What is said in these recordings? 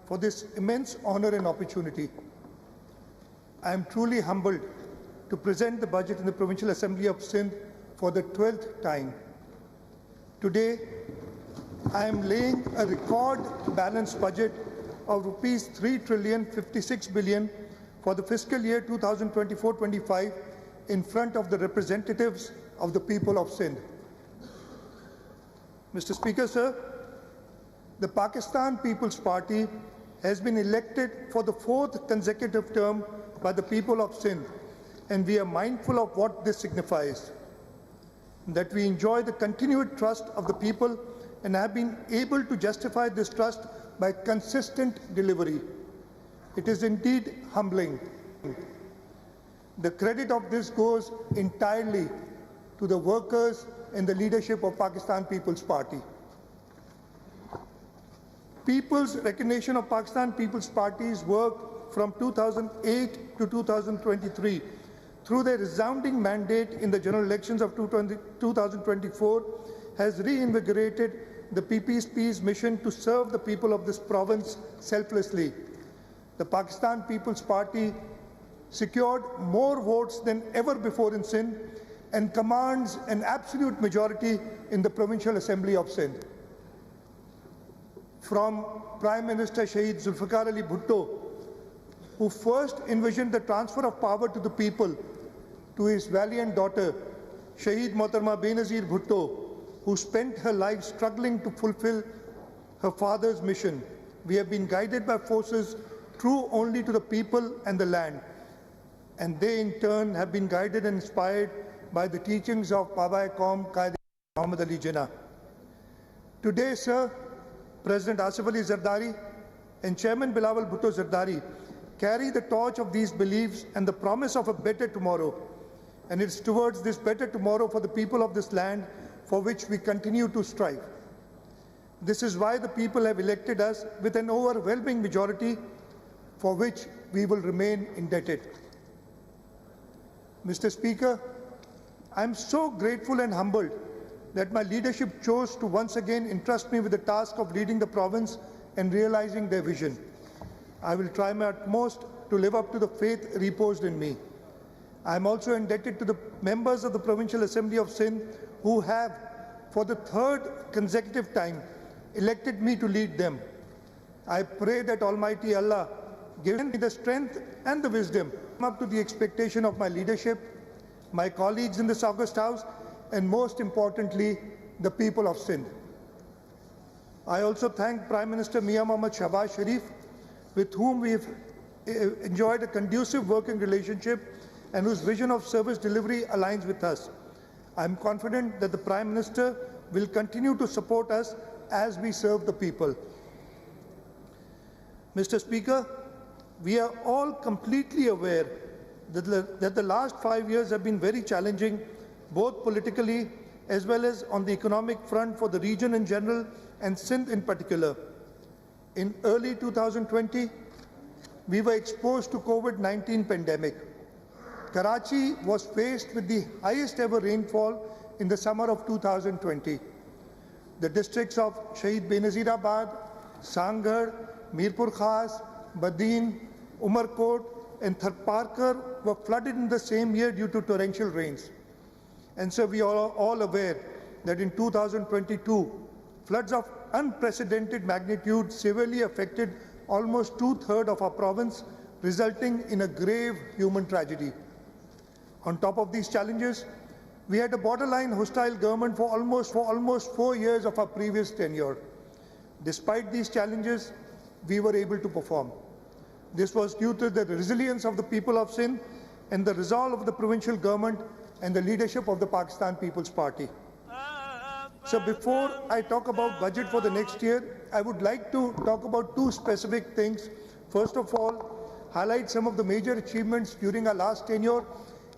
for this immense honor and opportunity. I am truly humbled to present the budget in the Provincial Assembly of Sindh for the 12th time. Today, I am laying a record balanced budget of Rs 3,056 billion for the fiscal year 2024-25 in front of the representatives of the people of Sindh. Mr. Speaker, sir, the Pakistan People's Party has been elected for the 4th consecutive term by the people of Sindh, and we are mindful of what this signifies, that we enjoy the continued trust of the people and have been able to justify this trust by consistent delivery. It is indeed humbling. The credit of this goes entirely to the workers and the leadership of Pakistan People's Party. People's recognition of Pakistan People's Party's work from 2008 to 2023 through their resounding mandate in the general elections of 2024 has reinvigorated the PPP's mission to serve the people of this province selflessly. The Pakistan People's Party secured more votes than ever before in Sindh and commands an absolute majority in the Provincial Assembly of Sindh. From Prime Minister Shahid Zulfikar Ali Bhutto, who first envisioned the transfer of power to the people, to his valiant daughter, Shahid Mohtarma Benazir Bhutto, who spent her life struggling to fulfill her father's mission. We have been guided by forces true only to the people and the land, and they in turn have been guided and inspired by the teachings of Baba-e-Qaum Qaid Muhammad Ali Jinnah. Today, sir, President Asif Ali Zardari and Chairman Bilawal Bhutto Zardari carry the torch of these beliefs and the promise of a better tomorrow. And it's towards this better tomorrow for the people of this land for which we continue to strive. This is why the people have elected us with an overwhelming majority for which we will remain indebted. Mr. Speaker, I am so grateful and humbled that my leadership chose to once again entrust me with the task of leading the province and realizing their vision. I will try my utmost to live up to the faith reposed in me. I am also indebted to the members of the Provincial Assembly of Sindh who have, for the 3rd consecutive time, elected me to lead them. I pray that Almighty Allah give me the strength and the wisdom up to the expectation of my leadership, my colleagues in this August House, and most importantly, the people of Sindh. I also thank Prime Minister Mia Mohammad Shahbaz Sharif, with whom we have enjoyed a conducive working relationship and whose vision of service delivery aligns with us. I am confident that the Prime Minister will continue to support us as we serve the people. Mr. Speaker, we are all completely aware that the last 5 years have been very challenging, both politically as well as on the economic front for the region in general and Sindh in particular. In early 2020, we were exposed to COVID-19 pandemic. Karachi was faced with the highest ever rainfall in the summer of 2020. The districts of Shahid Benazirabad, Sangha, Mirpur Khas, Badin, Umarkot and Tharparkar were flooded in the same year due to torrential rains. And so we are all aware that in 2022, floods of unprecedented magnitude severely affected almost 2/3 of our province, resulting in a grave human tragedy. On top of these challenges, we had a borderline hostile government for almost 4 years of our previous tenure. Despite these challenges, we were able to perform. This was due to the resilience of the people of Sindh and the resolve of the provincial government and the leadership of the Pakistan People's Party. So before I talk about budget for the next year, I would like to talk about 2 specific things. First of all, highlight some of the major achievements during our last tenure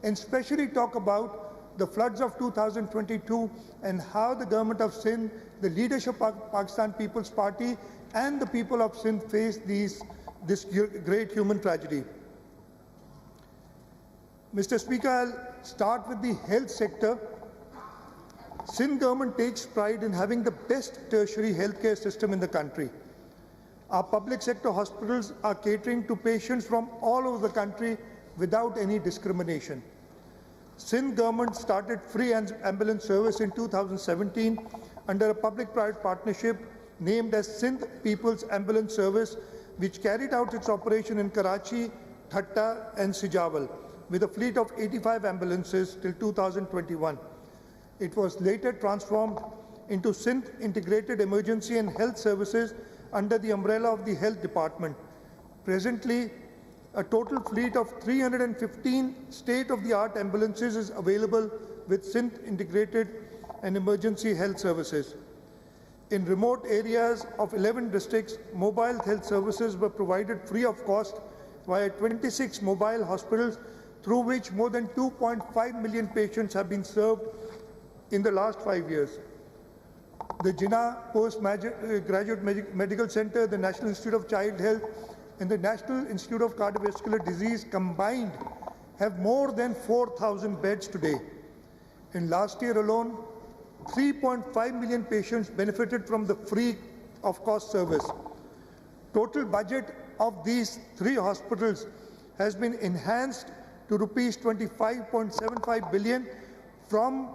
and especially talk about the floods of 2022 and how the government of Sindh, the leadership of Pakistan People's Party and the people of Sindh faced this great human tragedy. Mr. Speaker, I'll start with the health sector. Sindh government takes pride in having the best tertiary healthcare system in the country. Our public sector hospitals are catering to patients from all over the country without any discrimination. Sindh government started free ambulance service in 2017 under a public-private partnership named as Sindh People's Ambulance Service, which carried out its operation in Karachi, Thatta and Sijawal with a fleet of 85 ambulances till 2021. It was later transformed into Sindh Integrated Emergency and Health Services under the umbrella of the Health Department. Presently, a total fleet of 315 state-of-the-art ambulances is available with Sindh Integrated and Emergency Health Services. In remote areas of 11 districts, mobile health services were provided free of cost via 26 mobile hospitals, through which more than 2.5 million patients have been served in the last 5 years. The Jinnah Postgraduate Medical Center, the National Institute of Child Health, and the National Institute of Cardiovascular Disease combined have more than 4,000 beds today. In last year alone, 3.5 million patients benefited from the free of cost service. Total budget of these 3 hospitals has been enhanced to rupees 25.75 billion from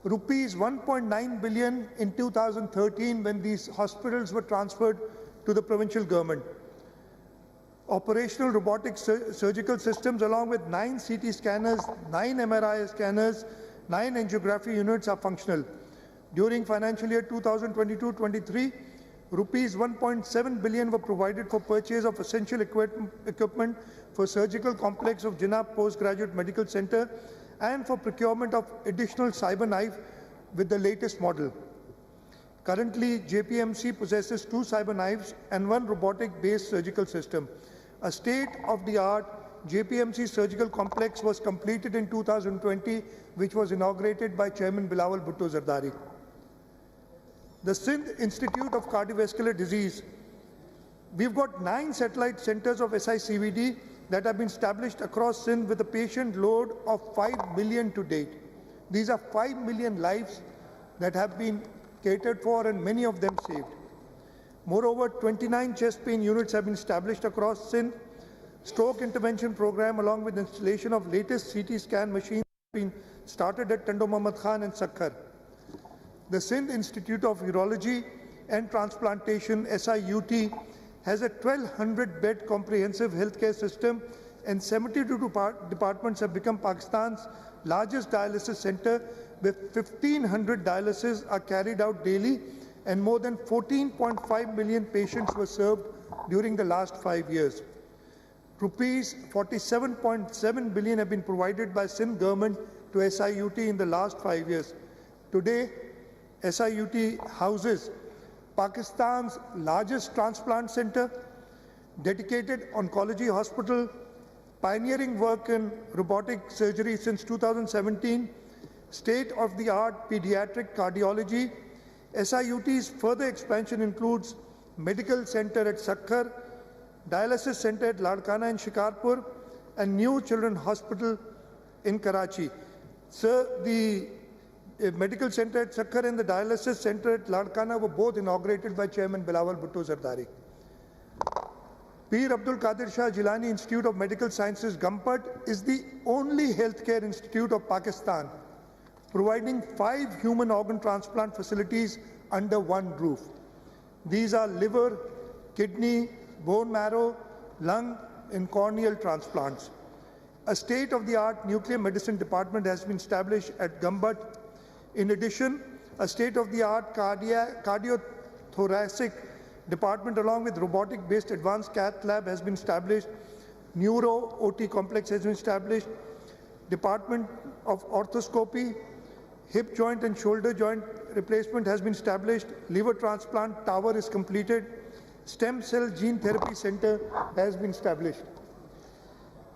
rupees 1.9 billion in 2013 when these hospitals were transferred to the provincial government. Operational robotic surgical systems along with 9 CT scanners, 9 MRI scanners, 9 angiography units are functional. During financial year 2022-23, rupees 1.7 billion were provided for purchase of essential equipment for surgical complex of Jinnah Postgraduate Medical Center and for procurement of additional cyber knife with the latest model. Currently, JPMC possesses 2 cyber knives and 1 robotic-based surgical system. A state-of-the-art JPMC surgical complex was completed in 2020, which was inaugurated by Chairman Bilawal Bhutto Zardari. The Sindh Institute of Cardiovascular Disease. We've got 9 satellite centers of SICVD that have been established across Sindh with a patient load of 5 million to date. These are 5 million lives that have been catered for and many of them saved. Moreover, 29 chest pain units have been established across Sindh. Stroke intervention program along with installation of latest CT scan machines have been started at Tando Muhammad Khan and Sakhar. The Sindh Institute of Urology and Transplantation, SIUT, has a 1,200-bed comprehensive healthcare system and 72 departments have become Pakistan's largest dialysis center, with 1,500 dialysis are carried out daily and more than 14.5 million patients were served during the last 5 years. Rupees 47.7 billion have been provided by Sindh government to SIUT in the last 5 years. Today, SIUT houses Pakistan's largest transplant center, dedicated oncology hospital, pioneering work in robotic surgery since 2017, state-of-the-art pediatric cardiology. SIUT's further expansion includes medical center at Sakhar, dialysis center at Ladkana and Shikarpur, and new children's hospital in Karachi. Sir, the medical center at Sakhar and the dialysis center at Ladkana were both inaugurated by Chairman Bilawal Bhutto Zardari. Peer Abdul Qadir Shah Jilani Institute of Medical Sciences, Gampat, is the only healthcare institute of Pakistan providing 5 human organ transplant facilities under one roof. These are liver, kidney, bone marrow, lung, and corneal transplants. A state-of-the-art nuclear medicine department has been established at Gambat. In addition, a state-of-the-art cardiothoracic department along with robotic-based advanced cath lab has been established. Neuro-OT complex has been established. Department of orthoscopy, hip joint and shoulder joint replacement has been established. Liver transplant tower is completed. Stem cell gene therapy center has been established.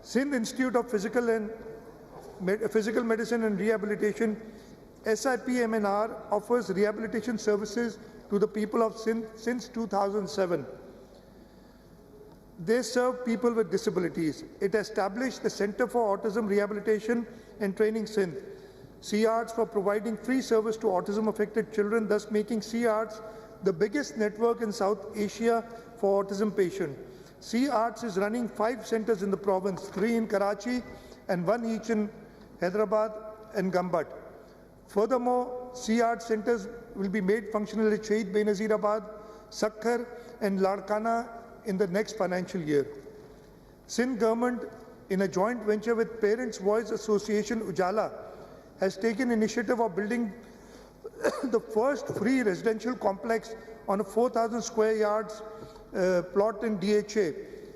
Sindh Institute of Physical Medicine and Rehabilitation, SIPMNR, offers rehabilitation services to the people of Sindh since 2007. They serve people with disabilities. It established the Center for Autism Rehabilitation and Training Sindh, CARTS, for providing free service to autism-affected children, thus making CARTS the biggest network in South Asia for for autism patients. Sea Arts is running 5 centers in the province, 3 in Karachi and 1 each in Hyderabad and Gambat. Furthermore, Sea Arts centers will be made functional at Shahid Benazirabad, Sakhar and Larkana in the next financial year. Sindh government, in a joint venture with Parents Voice Association Ujala, has taken initiative of building the first free residential complex on a 4,000 square yards plot in DHA,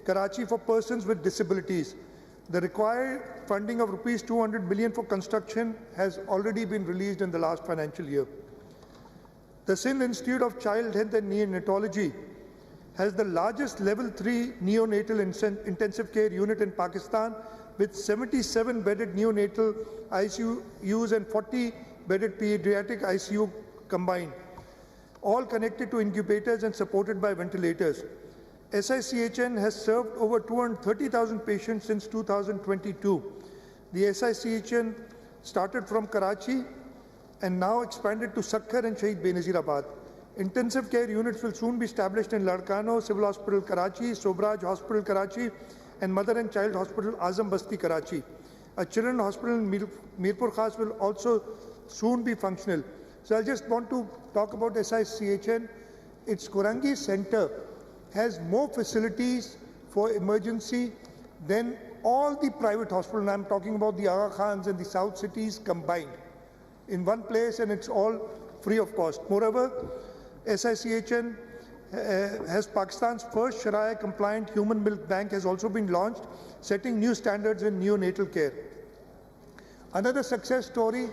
Karachi, for persons with disabilities. The required funding of rupees 200 million for construction has already been released in the last financial year. The Sindh Institute of Child Health and Neonatology has the largest level 3 neonatal intensive care unit in Pakistan, with 77 bedded neonatal ICUs and 40 bedded pediatric ICU combined, all connected to incubators and supported by ventilators. SICHN has served over 230,000 patients since 2022. The SICHN started from Karachi and now expanded to Sakhar and Shahid Benazirabad. Intensive care units will soon be established in Larkano Civil Hospital, Karachi, Sobraj Hospital, Karachi, and Mother and Child Hospital, Azam Basti, Karachi. A children's hospital in Mirpur Khas will also soon be functional. So I just want to talk about SICHN. Its Kurangi Center has more facilities for emergency than all the private hospitals. And I'm talking about the Aga Khans and the South cities combined in one place, and it's all free of cost. Moreover, SICHN has Pakistan's first Sharia-compliant human milk bank has also been launched, setting new standards in neonatal care. Another success story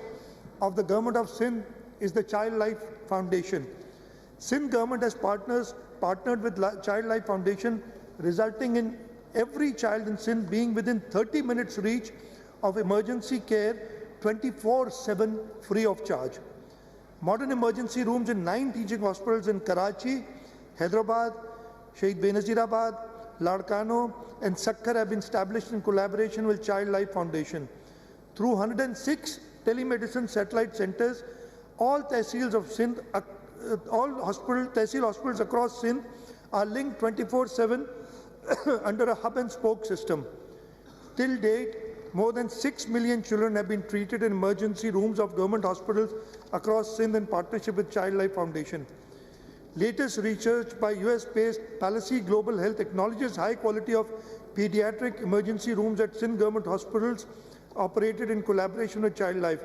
of the government of Sindh is the Child Life Foundation. Sindh government has partnered with Child Life Foundation, resulting in every child in Sindh being within 30 minutes reach of emergency care 24/7 free of charge. Modern emergency rooms in 9 teaching hospitals in Karachi, Hyderabad, Shahid Benazirabad, Larkano and Sakhar have been established in collaboration with Child Life Foundation. Through 106 telemedicine satellite centers, all tehsils of Sindh, tehsil hospitals across Sindh are linked 24/7 under a hub and spoke system. Till date, more than 6 million children have been treated in emergency rooms of government hospitals across Sindh in partnership with Child Life Foundation. Latest research by US-based Policy Global Health acknowledges high quality of pediatric emergency rooms at Sindh government hospitals operated in collaboration with Child Life.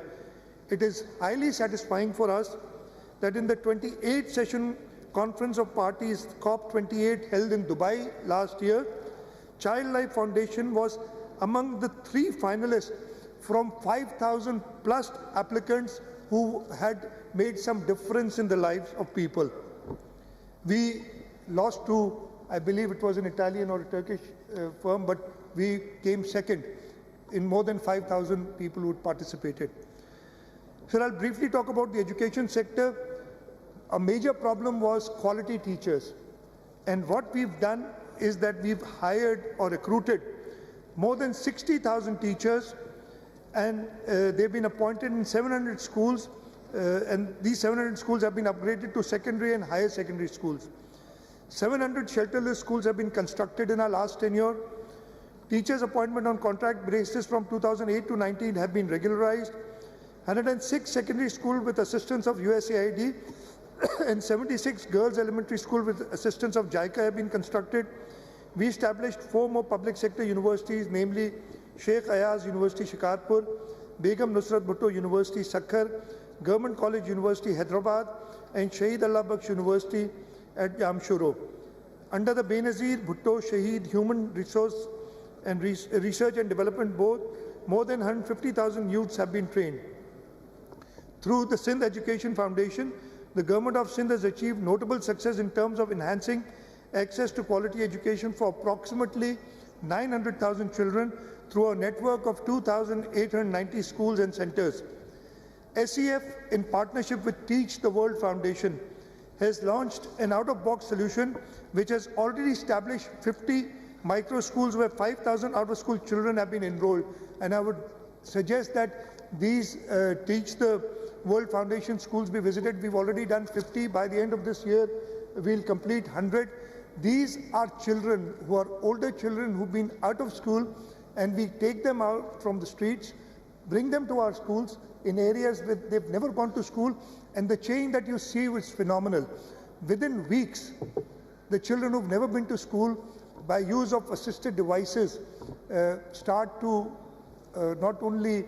It is highly satisfying for us that in the 28th session Conference of Parties COP28 held in Dubai last year, Child Life Foundation was among the 3 finalists from 5,000 plus applicants who had made some difference in the lives of people. We lost to, I believe it was an Italian or a Turkish firm, but we came second in more than 5,000 people who participated. So I'll briefly talk about the education sector. A major problem was quality teachers. And what we've done is that we've hired or recruited more than 60,000 teachers, and they've been appointed in 700 schools, and these 700 schools have been upgraded to secondary and higher secondary schools. 700 shelterless schools have been constructed in our last tenure. Teachers' appointment on contract basis from 2008 to 19 have been regularized. 106 secondary schools with assistance of USAID and 76 girls' elementary schools with assistance of JICA have been constructed. We established 4 more public sector universities, namely Sheikh Ayaz University, Shikarpur, Begum Nusrat Bhutto University, Sakhar, Government College University, Hyderabad, and Shahid Allah Bakhsh University at Jamshoro. Under the Benazir Bhutto Shahid Human Resource and Research and Development Board, more than 150,000 youths have been trained. Through the Sindh Education Foundation, the government of Sindh has achieved notable success in terms of enhancing access to quality education for approximately 900,000 children through a network of 2,890 schools and centers. SEF, in partnership with Teach the World Foundation, has launched an out-of-box solution which has already established 50 micro schools where 5,000 out-of-school children have been enrolled. And I would suggest that these Teach the World Foundation schools be visited. We've already done 50. By the end of this year, we'll complete 100. These are children who are older children who've been out of school, and we take them out from the streets, bring them to our schools in areas where they've never gone to school, and the change that you see is phenomenal. Within weeks, the children who've never been to school, by use of assisted devices, start to not only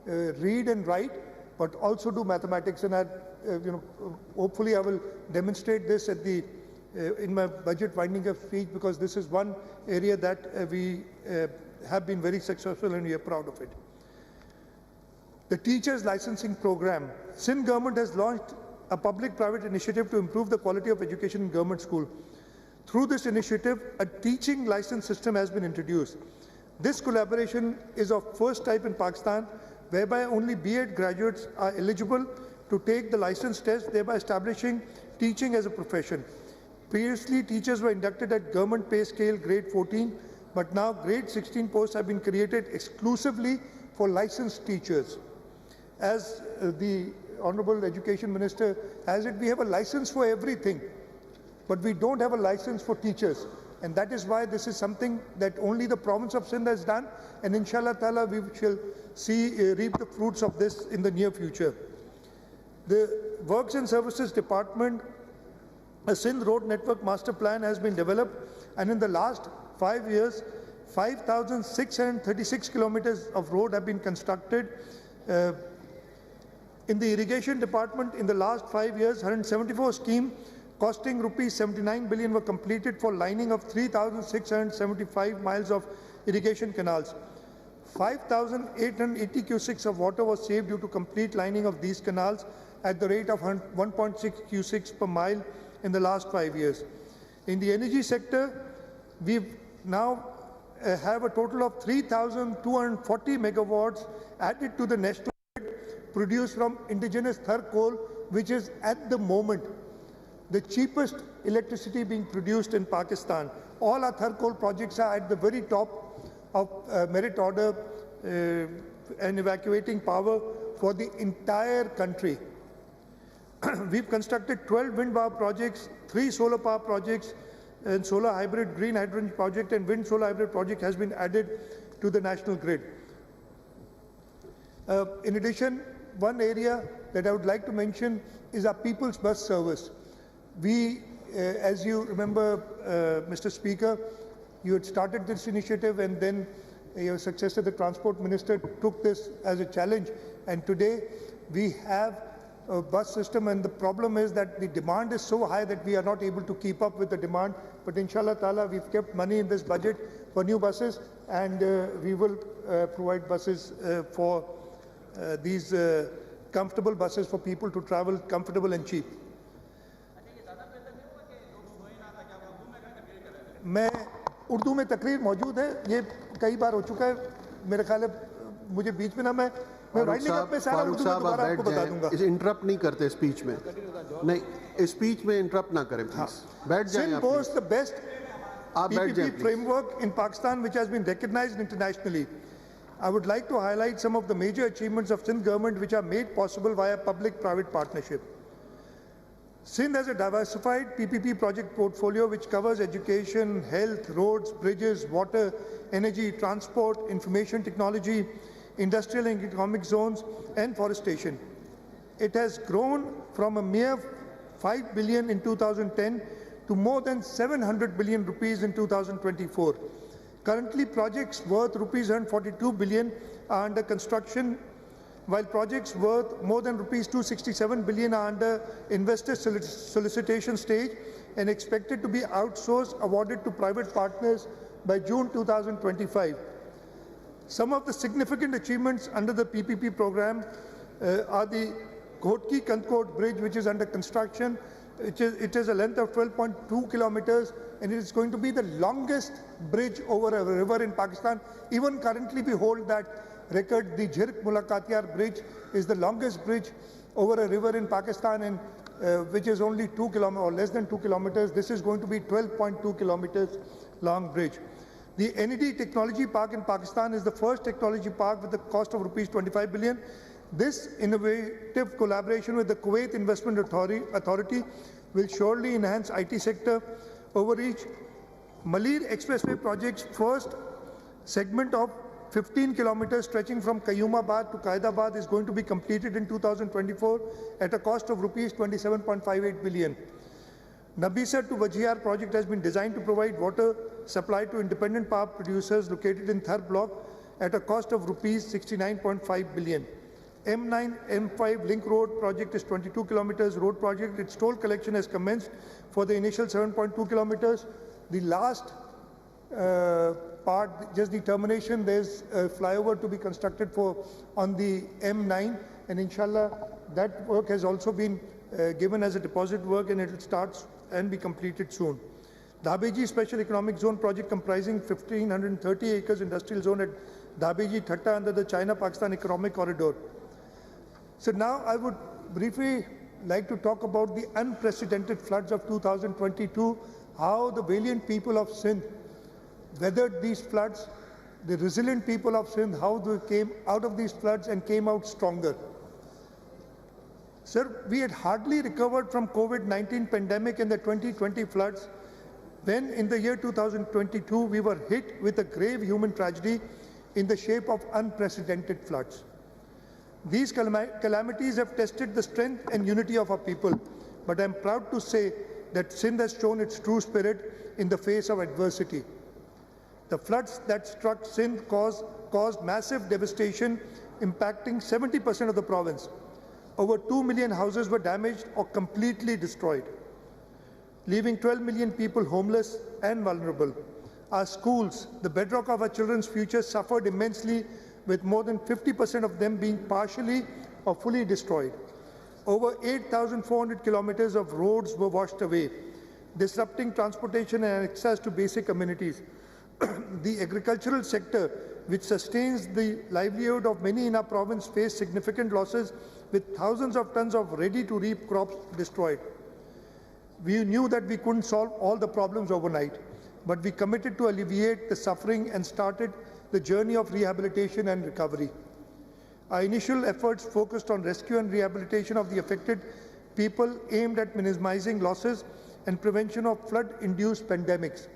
read and write, but also do mathematics. And hopefully I will demonstrate this at the in my budget winding up speech, because this is one area that we have been very successful and we are proud of it. The teachers licensing program. Sindh government has launched a public-private initiative to improve the quality of education in government school. Through this initiative, a teaching license system has been introduced. This collaboration is of first type in Pakistan, whereby only B.Ed graduates are eligible to take the license test, thereby establishing teaching as a profession. Previously, teachers were inducted at government pay scale grade 14, but now grade 16 posts have been created exclusively for licensed teachers. As the Honorable Education Minister has it, we have a license for everything, but we don't have a license for teachers. And that is why this is something that only the province of Sindh has done, and inshallah ta'ala we shall reap the fruits of this in the near future. The Works and Services Department, a Sindh Road Network Master Plan has been developed, and in the last 5 years, 5,636 kilometers of road have been constructed. In the Irrigation Department, in the last 5 years, 174 schemes costing rupees 79 billion were completed for lining of 3,675 miles of irrigation canals. 5,880 cusics of water was saved due to complete lining of these canals at the rate of 1.6 cusics per mile in the last 5 years. In the energy sector, we now have a total of 3,240 megawatts added to the national grid produced from indigenous thermal coal, which is at the moment the cheapest electricity being produced in Pakistan. All our thermal coal projects are at the very top of merit order and evacuating power for the entire country. We've constructed 12 wind power projects, 3 solar power projects, and solar hybrid green hydrogen project and wind solar hybrid project has been added to the national grid. In addition, one area that I would like to mention is our people's bus service. We, as you remember, Mr. Speaker, you had started this initiative, and then your successor, the Transport Minister, took this as a challenge, and today we have a bus system, and the problem is that the demand is so high that we are not able to keep up with the demand. But inshallah ta'ala, we've kept money in this budget for new buses, and we will provide buses for these comfortable buses for people to travel comfortable and cheap. मैं उर्दू में तकरीर मौजूद है, ये कई बार हो चुका है, मेरे ख्याल है मुझे बीच में ना मैं वाइंडिंग अप में सारा उर्दू में दोबारा आपको बता दूंगा। इंटरप्ट नहीं करते स्पीच में, नहीं स्पीच में इंटरप्ट ना करें प्लीज, बैठ जाएं। Sindh boasts the best PPP framework in Pakistan, which has been recognized internationally. I would like to highlight some of the major achievements of Sindh government which are made possible via public-private partnership. Sindh has a diversified PPP project portfolio which covers education, health, roads, bridges, water, energy, transport, information technology, industrial and economic zones, and forestation. It has grown from a mere 5 billion in 2010 to more than 700 billion rupees in 2024. Currently, projects worth rupees 142 billion are under construction, while projects worth more than rupees 267 billion are under investor solicitation stage and expected to be outsourced, awarded to private partners by June 2025. Some of the significant achievements under the PPP program are the Ghotki-Kandkot bridge, which is under construction. It is a length of 12.2 kilometers, and it is going to be the longest bridge over a river in Pakistan. Even currently we hold that record. The Jhirk Mulakatiyar bridge is the longest bridge over a river in Pakistan, and which is only 2 kilometers or less than 2 kilometers. This is going to be 12.2 kilometers long bridge. The NED Technology Park in Pakistan is the first technology park with a cost of rupees 25 billion. This innovative collaboration with the Kuwait Investment Authority will surely enhance IT sector overreach. Malir Expressway project's first segment of 15 kilometers stretching from Qayyumabad to Qaidabad is going to be completed in 2024 at a cost of rupees 27.58 billion. Nabisar to Vajiyar project has been designed to provide water supply to independent power producers located in Thar block at a cost of rupees 69.5 billion. M9 M5 link road project is 22 kilometers road project. Its toll collection has commenced for the initial 7.2 kilometers. The last part, just the termination, there's a flyover to be constructed on the M9, and inshallah that work has also been given as a deposit work, and it will start and be completed soon. Dhabeji Special Economic Zone project comprising 1,530 acres industrial zone at Dhabeji Thatta under the China-Pakistan Economic Corridor. So now I would briefly like to talk about the unprecedented floods of 2022, how the valiant people of Sindh weathered these floods, the resilient people of Sindh, how they came out of these floods and came out stronger. Sir, we had hardly recovered from COVID-19 pandemic and the 2020 floods when in the year 2022 we were hit with a grave human tragedy in the shape of unprecedented floods. These calamities have tested the strength and unity of our people, but I am proud to say that Sindh has shown its true spirit in the face of adversity. The floods that struck Sindh caused massive devastation, impacting 70% of the province. Over 2 million houses were damaged or completely destroyed, leaving 12 million people homeless and vulnerable. Our schools, the bedrock of our children's future, suffered immensely, with more than 50% of them being partially or fully destroyed. Over 8,400 kilometers of roads were washed away, disrupting transportation and access to basic amenities. The agricultural sector, which sustains the livelihood of many in our province, faced significant losses, with thousands of tons of ready-to-reap crops destroyed. We knew that we couldn't solve all the problems overnight, but we committed to alleviate the suffering and started the journey of rehabilitation and recovery. Our initial efforts focused on rescue and rehabilitation of the affected people, aimed at minimizing losses and prevention of flood-induced pandemics.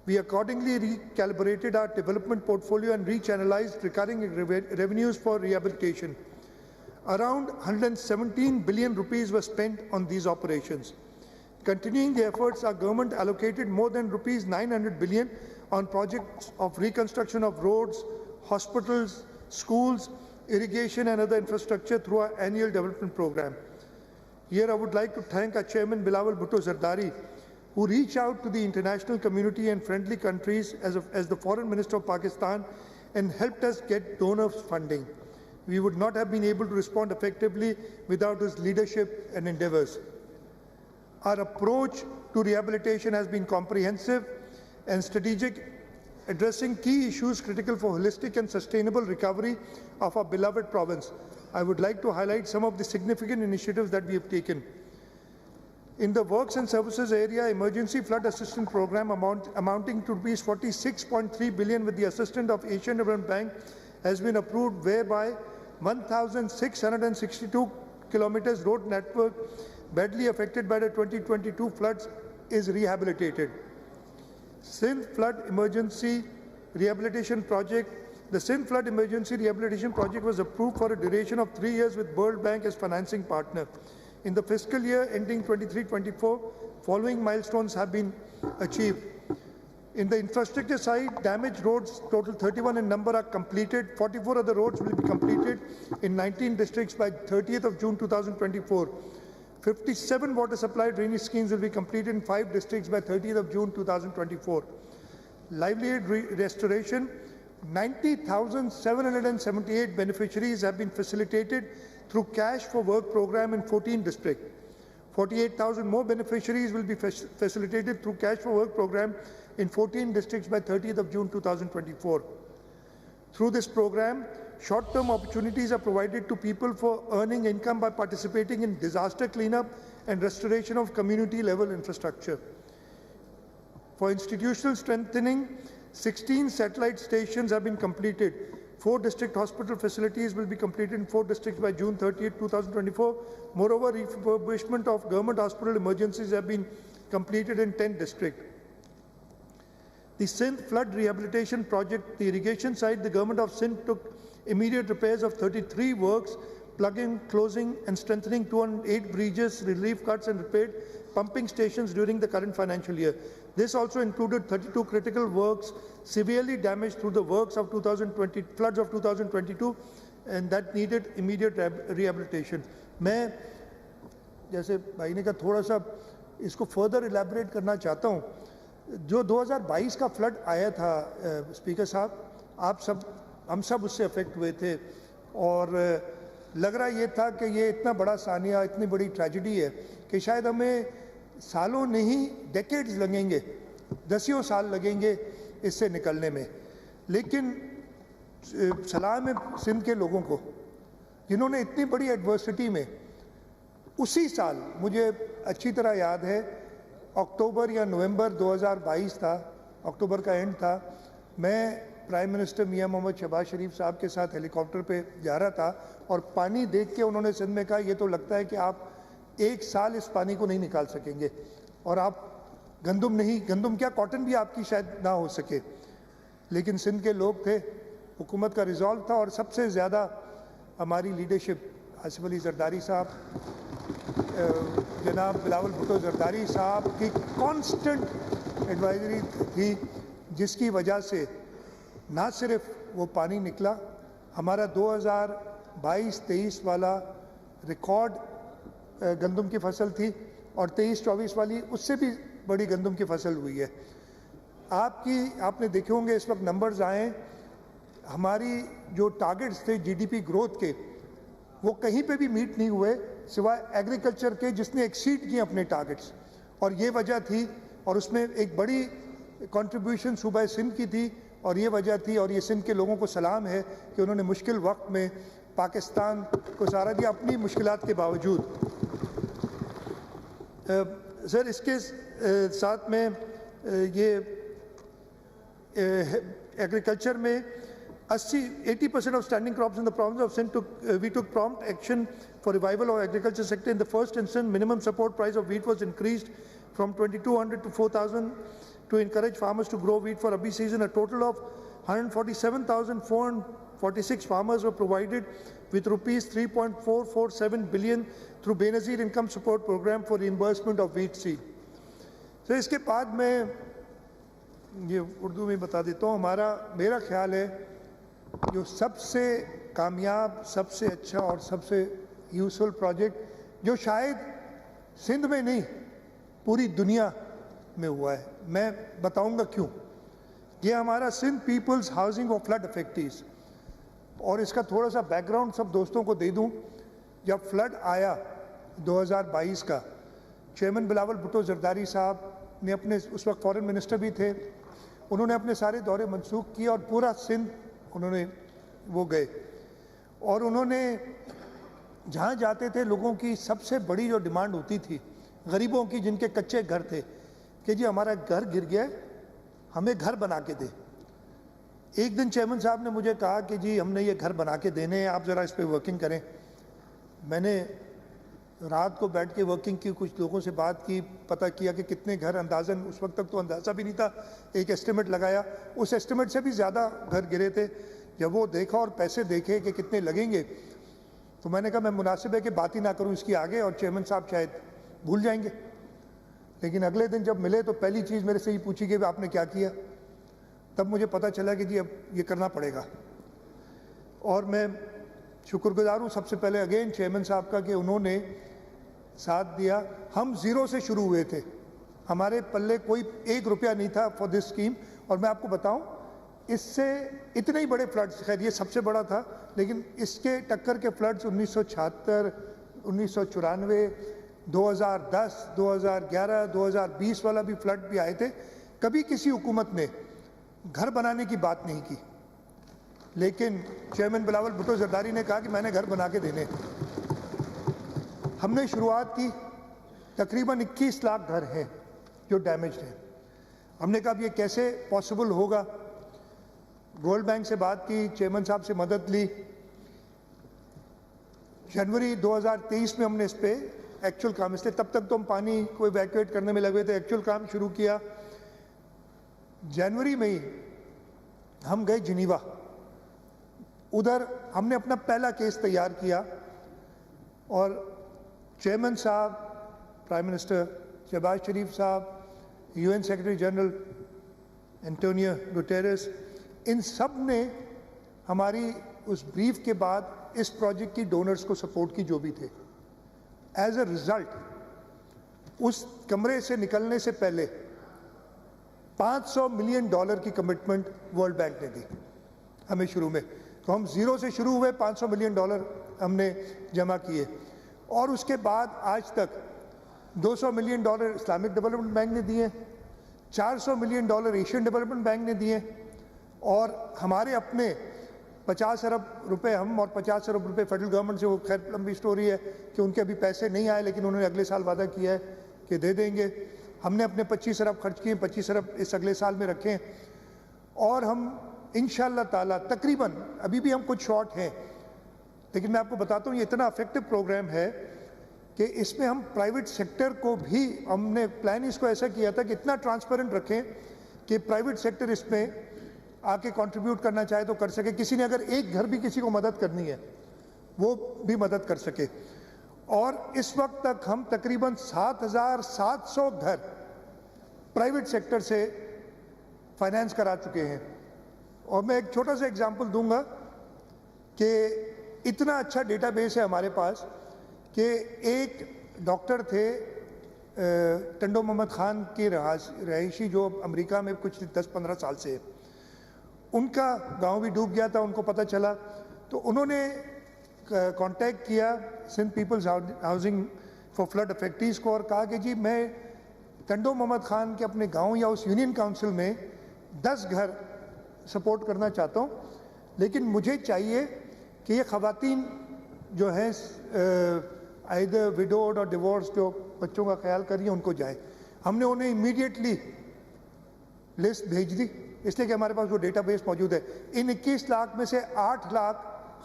We accordingly recalibrated our development portfolio and rechannelized recurring revenues for rehabilitation. Around 117 billion rupees were spent on these operations. Continuing the efforts, our government allocated more than rupees 900 billion on projects of reconstruction of roads, hospitals, schools, irrigation and other infrastructure through our annual development program. Here I would like to thank our chairman Bilawal Bhutto Zardari, who reached out to the international community and friendly countries as the Foreign Minister of Pakistan and helped us get donors funding. We would not have been able to respond effectively without his leadership and endeavors. Our approach to rehabilitation has been comprehensive and strategic, addressing key issues critical for holistic and sustainable recovery of our beloved province. I would like to highlight some of the significant initiatives that we have taken. In the works and services area, emergency flood assistance program amounting to rupees 46.3 billion with the assistance of Asian Development Bank has been approved, whereby 1,662 kilometers road network badly affected by the 2022 floods is rehabilitated. Sindh Flood Emergency Rehabilitation Project. The Sindh Flood Emergency Rehabilitation Project was approved for a duration of 3 years with World Bank as financing partner. In the fiscal year ending 23-24, following milestones have been achieved. In the infrastructure side, damaged roads, total 31 in number, are completed. 44 other roads will be completed in 19 districts by 30th of June 2024. 57 water supply drainage schemes will be completed in 5 districts by 30th of June 2024. Livelihood restoration, 90,778 beneficiaries have been facilitated through cash for work program in 14 districts. 48,000 more beneficiaries will be facilitated through cash for work program in 14 districts by 30th of June 2024. Through this program, short-term opportunities are provided to people for earning income by participating in disaster cleanup and restoration of community-level infrastructure. For institutional strengthening, 16 satellite stations have been completed. 4 district hospital facilities will be completed in 4 districts by June 30, 2024. Moreover, refurbishment of government hospital emergencies have been completed in 10 districts. The Sindh flood rehabilitation project, the irrigation side, the government of Sindh took immediate repairs of 33 works, plugging, closing and strengthening 208 bridges, relief cuts and repaired pumping stations during the current financial year. This also included 32 critical works severely damaged through the works of floods of 2022 and that needed immediate rehabilitation. मैं जैसे भाई ने कहा थोड़ा सा इसको further elaborate करना चाहता हूँ. जो 2022 का फ्लड आया था स्पीकर साहब, हम सब उससे अफेक्ट हुए थे और लग रहा ये था कि ये इतना बड़ा सानिया, इतनी बड़ी ट्रेजेडी है कि शायद हमें सालों नहीं डेकेड्स लगेंगे, दसियों साल लगेंगे इससे निकलने में. लेकिन सलाम है सिंध के लोगों को जिन्होंने इतनी बड़ी एडवर्सिटी में उसी साल, मुझे अच्छी तरह याद है अक्टूबर या नवंबर 2022 था, अक्टूबर का एंड था, मैं प्राइम मिनिस्टर मियां मोहम्मद शहबाज शरीफ साहब के साथ हेलीकॉप्टर पे जा रहा था और पानी देख के उन्होंने सिंध में कहा ये तो लगता है कि आप एक साल इस पानी को नहीं निकाल सकेंगे और आप गंदुम क्या कॉटन भी आपकी शायद ना हो सके. लेकिन सिंध के लोग थे, हुकूमत का रिजॉल्व था और सबसे ज़्यादा हमारी लीडरशिप आसिफ अली जरदारी साहब, जनाब बिलावल भुट्टो जरदारी साहब की कांस्टेंट एडवाइजरी थी, जिसकी वजह से ना सिर्फ वो पानी निकला, हमारा 2022-23 वाला रिकॉर्ड गंदम की फसल थी और 23-24 वाली उससे भी बड़ी गंदम की फसल हुई है. आपने देखे होंगे इस वक्त नंबर्स आए, हमारी जो टारगेट्स थे जीडीपी ग्रोथ के वो कहीं पे भी मीट नहीं हुए सिवाय एग्रीकल्चर के, जिसने एक्सीड किए अपने टारगेट्स और ये वजह थी. और उसमें एक बड़ी कंट्रीब्यूशन सूबा सिंध की थी और ये वजह थी और ये सिंध के लोगों को सलाम है कि उन्होंने मुश्किल वक्त में पाकिस्तान को सहारा दिया अपनी मुश्किलात के बावजूद. सर इसके साथ में ये एग्रीकल्चर में 80% of standing crops in the province of Sindh we took prompt action for revival of agriculture sector. In the first instance, minimum support price of wheat was increased from 2,200 to 4,000 to encourage farmers to grow wheat for Rabi season. A total of 147,446 farmers were provided with rupees 3.447 billion through Benazir Income Support Program for reimbursement of wheat seed. So इसके बाद मैं ये उर्दू में बता देता हूँ. मेरा ख्याल है जो सबसे कामयाब, सबसे अच्छा और सबसे यूजफुल प्रोजेक्ट जो शायद सिंध में नहीं पूरी दुनिया में हुआ है, मैं बताऊंगा क्यों. ये हमारा Sindh people's housing for flood affectees. और इसका थोड़ा सा बैकग्राउंड सब दोस्तों को दे दूं. जब फ्लड आया 2022 का, चेयरमैन बिलावल भुट्टो जरदारी साहब ने अपने, उस वक्त फॉरेन मिनिस्टर भी थे, उन्होंने अपने सारे दौरे मनसूख किए और पूरा सिंध उन्होंने वो गए और उन्होंने जहाँ जाते थे लोगों की सबसे बड़ी जो डिमांड होती थी गरीबों की, जिनके कच्चे घर थे, कि जी हमारा घर गिर गया, हमें घर बना के दे. एक दिन चेयरमैन साहब ने मुझे कहा कि जी हमने ये घर बना के देने हैं, आप ज़रा इस पर वर्किंग करें. मैंने रात को बैठ के वर्किंग की, कुछ लोगों से बात की, पता किया कि कितने घर, अंदाज़न उस वक्त तक तो अंदाज़ा भी नहीं था, एक एस्टिमेट लगाया, उस एस्टिमेट से भी ज़्यादा घर गिरे थे. जब वो देखा और पैसे देखे कि कितने लगेंगे तो मैंने कहा मैं मुनासिब है कि बात ही ना करूं इसकी आगे, और चेयरमैन साहब शायद भूल जाएंगे. लेकिन अगले दिन जब मिले तो पहली चीज़ मेरे से ही पूछी कि आपने क्या किया. तब मुझे पता चला कि जी अब ये करना पड़ेगा. और मैं शुक्रगुजार हूँ सबसे पहले अगेन चेयरमैन साहब का कि उन्होंने साथ दिया. हम ज़ीरो से शुरू हुए थे, हमारे पल्ले कोई 1 रुपया नहीं था फॉर दिस स्कीम. और मैं आपको बताऊं, इससे इतने ही बड़े फ्लड्स, खैर ये सबसे बड़ा था, लेकिन इसके टक्कर के फ्लड्स 1976, 1994, 2010, 2011, 2020 वाला भी फ्लड भी आए थे. कभी किसी हुकूमत ने घर बनाने की बात नहीं की, लेकिन चेयरमैन बिलावल भुट्टो जरदारी ने कहा कि मैंने घर बना के देने. हमने शुरुआत की, तकरीबन 21 लाख घर हैं जो डैमेज्ड हैं. हमने कहा ये कैसे पॉसिबल होगा. वर्ल्ड बैंक से बात की, चेयरमैन साहब से मदद ली. जनवरी 2023 में हमने इस पे एक्चुअल काम, इसलिए तब तक तो हम पानी को इवैक्यूएट करने में लगे थे। एक्चुअल काम शुरू किया जनवरी में ही। हम गए जिनीवा, उधर हमने अपना पहला केस तैयार किया और चेयरमैन साहब, प्राइम मिनिस्टर शहबाज शरीफ साहब, UN secretary general Antonio Guterres, इन सब ने हमारी उस ब्रीफ के बाद इस प्रोजेक्ट की डोनर्स को सपोर्ट की जो भी थे। एज अ रिजल्ट उस कमरे से निकलने से पहले $500 मिलियन की कमिटमेंट वर्ल्ड बैंक ने दी हमें शुरू में। तो हम ज़ीरो से शुरू हुए, $500 मिलियन हमने जमा किए और उसके बाद आज तक $200 मिलियन इस्लामिक डेवलपमेंट बैंक ने दिए, $400 मिलियन एशियन डेवलपमेंट बैंक ने दिए और हमारे अपने 50 अरब रुपए हम और 50 अरब रुपए फेडरल गवर्नमेंट से। वो खैर लंबी स्टोरी है कि उनके अभी पैसे नहीं आए, लेकिन उन्होंने अगले साल वादा किया है कि दे देंगे। हमने अपने 25 अरब खर्च किए, 25 अरब इस अगले साल में रखे और हम इंशाअल्लाह ताला तकरीबन, अभी भी हम कुछ शॉर्ट हैं, लेकिन मैं आपको बताता हूँ ये इतना इफेक्टिव प्रोग्राम है कि इसमें हम प्राइवेट सेक्टर को भी, हमने प्लान इसको ऐसा किया था कि इतना ट्रांसपेरेंट रखें कि प्राइवेट सेक्टर इसमें आके कंट्रीब्यूट करना चाहे तो कर सके। किसी ने अगर एक घर भी किसी को मदद करनी है वो भी मदद कर सके। और इस वक्त तक हम तकरीबन 7,700 घर प्राइवेट सेक्टर से फाइनेंस करा चुके हैं। और मैं एक छोटा सा एग्जांपल दूंगा कि इतना अच्छा डेटाबेस है हमारे पास कि एक डॉक्टर थे टंडो मोहम्मद खान के रहायशी जो अमेरिका में कुछ 10-15 साल से, उनका गांव भी डूब गया था, उनको पता चला तो उन्होंने कांटेक्ट किया Sindh people's housing for flood affectees को और कहा कि जी मैं टंडो मोहम्मद खान के अपने गांव या उस यूनियन काउंसिल में 10 घर सपोर्ट करना चाहता हूं, लेकिन मुझे चाहिए कि ये ख़वातीन जो हैं आइदर विडोड और डिवोर्स, जो बच्चों का ख्याल कर रही हैं, उनको जाए। हमने उन्हें इमीडिएटली लिस्ट भेज दी, इसलिए कि हमारे पास वो डेटाबेस मौजूद है। इन 21 लाख में से 8 लाख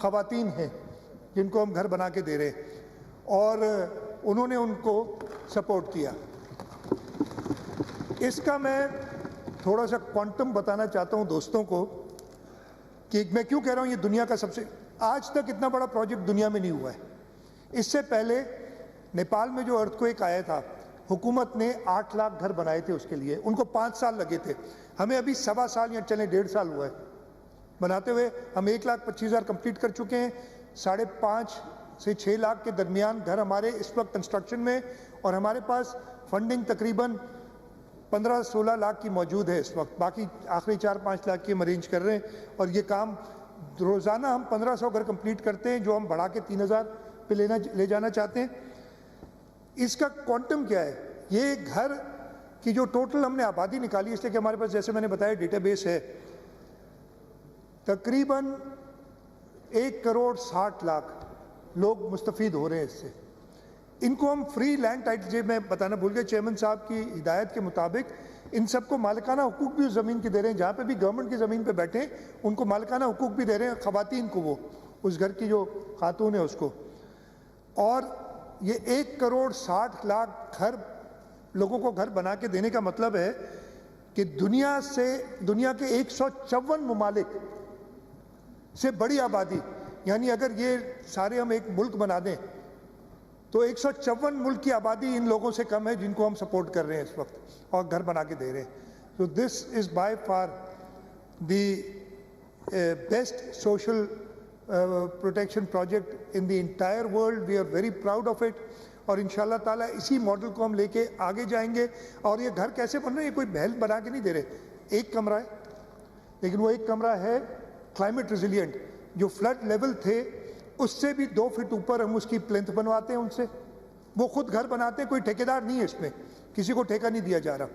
ख़वातीन हैं जिनको हम घर बना के दे रहे हैं और उन्होंने उनको सपोर्ट किया। इसका मैं थोड़ा सा क्वांटम बताना चाहता हूं दोस्तों को कि मैं क्यों कह रहा हूं ये दुनिया का सबसे, आज तक इतना बड़ा प्रोजेक्ट दुनिया में नहीं हुआ है। इससे पहले नेपाल में जो अर्थक्वेक आया था, हुकूमत ने 8 लाख घर बनाए थे उसके लिए, उनको 5 साल लगे थे। हमें अभी 1.25 साल या चले 1.5 साल हुआ है बनाते हुए। हम 1,25,000 कंप्लीट कर चुके हैं। 5.5 से 6 लाख के दरमियान घर हमारे इस वक्त कंस्ट्रक्शन में, और हमारे पास फंडिंग तकरीबन 15-16 लाख की मौजूद है इस वक्त। बाकी आखिरी 4-5 लाख की हम अरेंज कर रहे हैं और ये काम रोज़ाना हम 1500 घर कंप्लीट करते हैं, जो हम बढ़ा के 3000 पे ले जाना चाहते हैं। इसका क्वांटम क्या है? ये घर की जो टोटल हमने आबादी निकाली, इसलिए कि हमारे पास जैसे मैंने बताया डेटाबेस है, तकरीबन 1,60,00,000 लोग मुस्तफीद हो रहे हैं इससे। इनको हम फ्री लैंड टाइटल, जो मैं बताना भूल गया, चेयरमैन साहब की हिदायत के मुताबिक इन सबको मालिकाना हुकूक भी उस ज़मीन के दे रहे हैं। जहाँ पे भी गवर्नमेंट की ज़मीन पे बैठे उनको मालिकाना हुकूक भी दे रहे हैं, ख़वातीन को, वो उस घर की जो खातून है उसको। और ये 1,60,00,000 घर लोगों को घर बना के देने का मतलब है कि दुनिया के 154 ममालिक से बड़ी आबादी, यानी अगर ये सारे हम एक मुल्क बना दें तो 154 मुल्क की आबादी इन लोगों से कम है जिनको हम सपोर्ट कर रहे हैं इस वक्त और घर बना के दे रहे हैं। So this is by far the best social protection project in the entire world. We are very proud of it. और इंशाल्लाह ताला इसी मॉडल को हम लेके आगे जाएंगे। और ये घर कैसे बन रहे हैं? ये कोई महल बना के नहीं दे रहे, एक कमरा है, लेकिन वो एक कमरा है क्लाइमेट रेजिलिएंट। जो फ्लड लेवल थे उससे भी 2 फीट ऊपर हम उसकी प्लेंथ बनवाते हैं उनसे। वो खुद घर बनाते हैं, कोई ठेकेदार नहीं है इसमें, किसी को ठेका नहीं दिया जा रहा।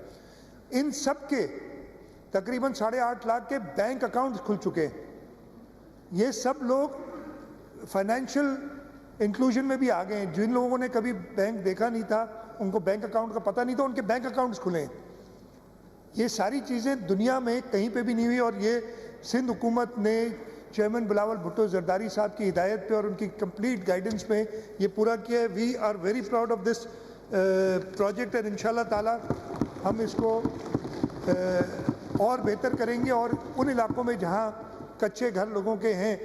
इन सब के तकरीबन 8.5 लाख के बैंक अकाउंट्स खुल चुके हैं। ये सब लोग फाइनेंशियल इंक्लूजन में भी आ गए हैं। जिन लोगों ने कभी बैंक देखा नहीं था, उनको बैंक अकाउंट का पता नहीं था, उनके बैंक अकाउंट्स खुले हैं। ये सारी चीज़ें दुनिया में कहीं पे भी नहीं हुई। और ये सिंध हुकूमत ने, चेयरमैन बिलावल भुट्टो जरदारी साहब की हिदायत पे और उनकी कंप्लीट गाइडेंस में ये पूरा किया है। We are very proud of this project and इंशाल्लाह ताला हम इसको और बेहतर करेंगे और उन इलाकों में जहाँ कच्चे घर लोगों के हैं,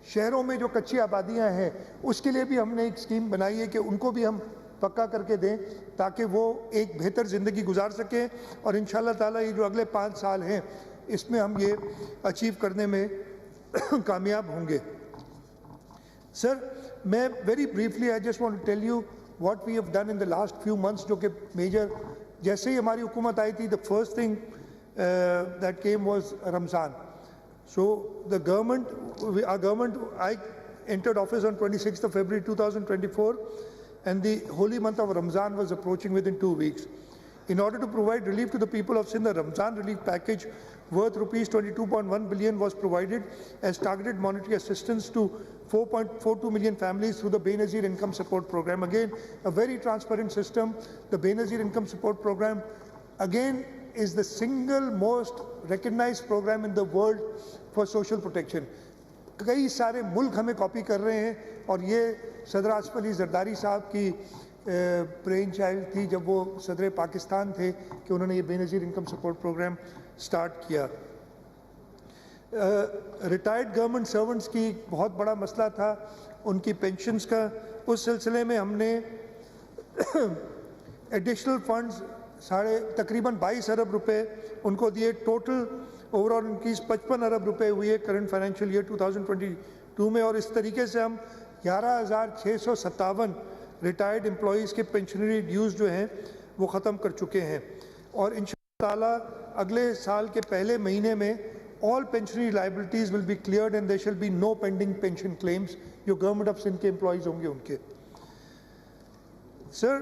शहरों में जो कच्ची आबादियाँ हैं, उसके लिए भी हमने एक स्कीम बनाई है कि उनको भी हम पक्का करके दें ताकि वो एक बेहतर ज़िंदगी गुजार सकें और इंशाल्लाह ताला ये जो अगले 5 साल हैं इसमें हम ये अचीव करने में कामयाब होंगे। सर, मैं very briefly I just want to tell you what we have done in the last few months, जो कि मेजर जैसे ही हमारी हुकूमत आई थी, the first thing that came was Ramzan. So the government, our government, I entered office on 26th of February 2024 and the holy month of Ramzan was approaching within 2 weeks. In order to provide relief to the people of Sindh, the Ramzan relief package worth rupees 22.1 billion was provided as targeted monetary assistance to 4.42 million families through the Benazir Income Support Program. Again, a very transparent system. The Benazir Income Support Program, again, is the single most recognized program in the world for social protection. कई सारे मुल्क हमें copy कर रहे हैं और ये सदर आसिफ अली जरदारी साहब की ब्रेन चाइल्ड थी जब वो सदर पाकिस्तान थे कि उन्होंने ये Benazir income support programme start किया। रिटायर्ड गवर्नमेंट सर्वेंट्स की बहुत बड़ा मसला था उनकी पेंशन्स का। उस सिलसिले में हमने एडिशनल फंड्स तकरीबन 22 अरब रुपए उनको दिए। टोटल ओवरऑल इंक्रीज 55 अरब रुपए हुई है करंट फाइनेंशियल ईयर 2022 में और इस तरीके से हम 11,657 रिटायर्ड एम्प्लॉयज़ के पेंशनरी ड्यूज़ जो हैं वो ख़त्म कर चुके हैं और इंशाअल्लाह ताला अगले साल के पहले महीने में all pensionary liabilities will be cleared and there shall be no pending pension claims जो गवर्नमेंट ऑफ सिंध के एम्प्लॉयज़ होंगे उनके। सर,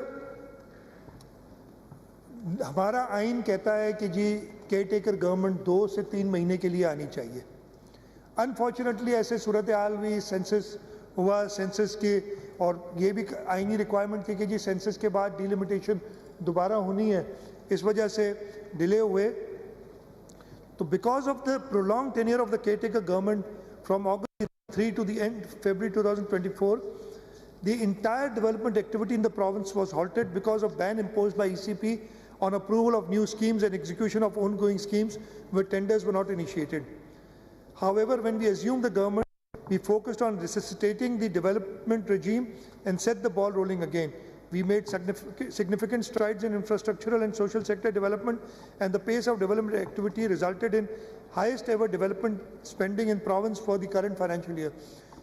हमारा आइन कहता है कि जी केयर टेकर गवर्नमेंट 2 से 3 महीने के लिए आनी चाहिए। अनफॉर्चुनेटली ऐसे सूरत हाल हुई, सेंसस हुआ, सेंसस के और ये भी आईनी रिक्वायरमेंट थी कि जी सेंसस के बाद डिलिमिटेशन दोबारा होनी है, इस वजह से डिले हुए। तो because of the prolong tenure of the care taker government from August 3 to the end February 2024, the entire development activity in the province was halted because of ban imposed by ECP on approval of new schemes and execution of ongoing schemes where tenders were not initiated. However, when we assumed the government, we focused on resuscitating the development regime and set the ball rolling again. We made significant strides in infrastructural and social sector development, and the pace of development activity resulted in highest ever development spending in province for the current financial year.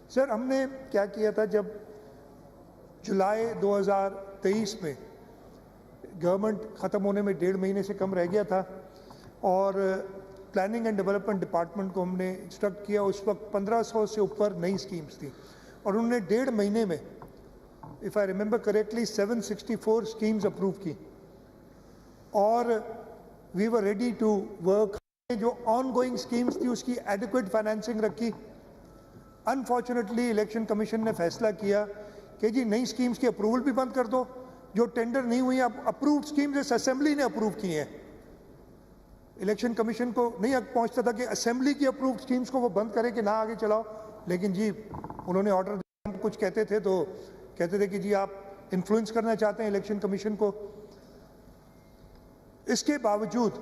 Sir, हमने क्या किया था जब जुलाई 2023 में government ख़त्म होने में 1.5 महीने से कम रह गया था और प्लानिंग एंड डेवलपमेंट डिपार्टमेंट को हमने इंस्ट्रक्ट किया। उस वक्त 1500 से ऊपर नई स्कीम्स थी और उन्होंने 1.5 महीने में, if I remember correctly, 764 schemes approve की और we were ready to work. जो ऑन गोइंग स्कीम्स थी उसकी एडिक्वेट फाइनेंसिंग रखी। अनफॉर्चुनेटली इलेक्शन कमीशन ने फैसला किया कि जी नई स्कीम्स की अप्रूवल भी बंद कर दो, जो टेंडर नहीं हुई अब अप्रूव्ड स्कीम्स इस असेंबली ने अप्रूव की हैं। इलेक्शन कमीशन को नहीं पहुंचता था कि असेंबली की अप्रूव्ड स्कीम्स को वो बंद करे कि ना आगे चलाओ, लेकिन जी उन्होंने ऑर्डर दिया। कुछ कहते थे तो कहते थे कि जी आप इन्फ्लुएंस करना चाहते हैं इलेक्शन कमीशन को। इसके बावजूद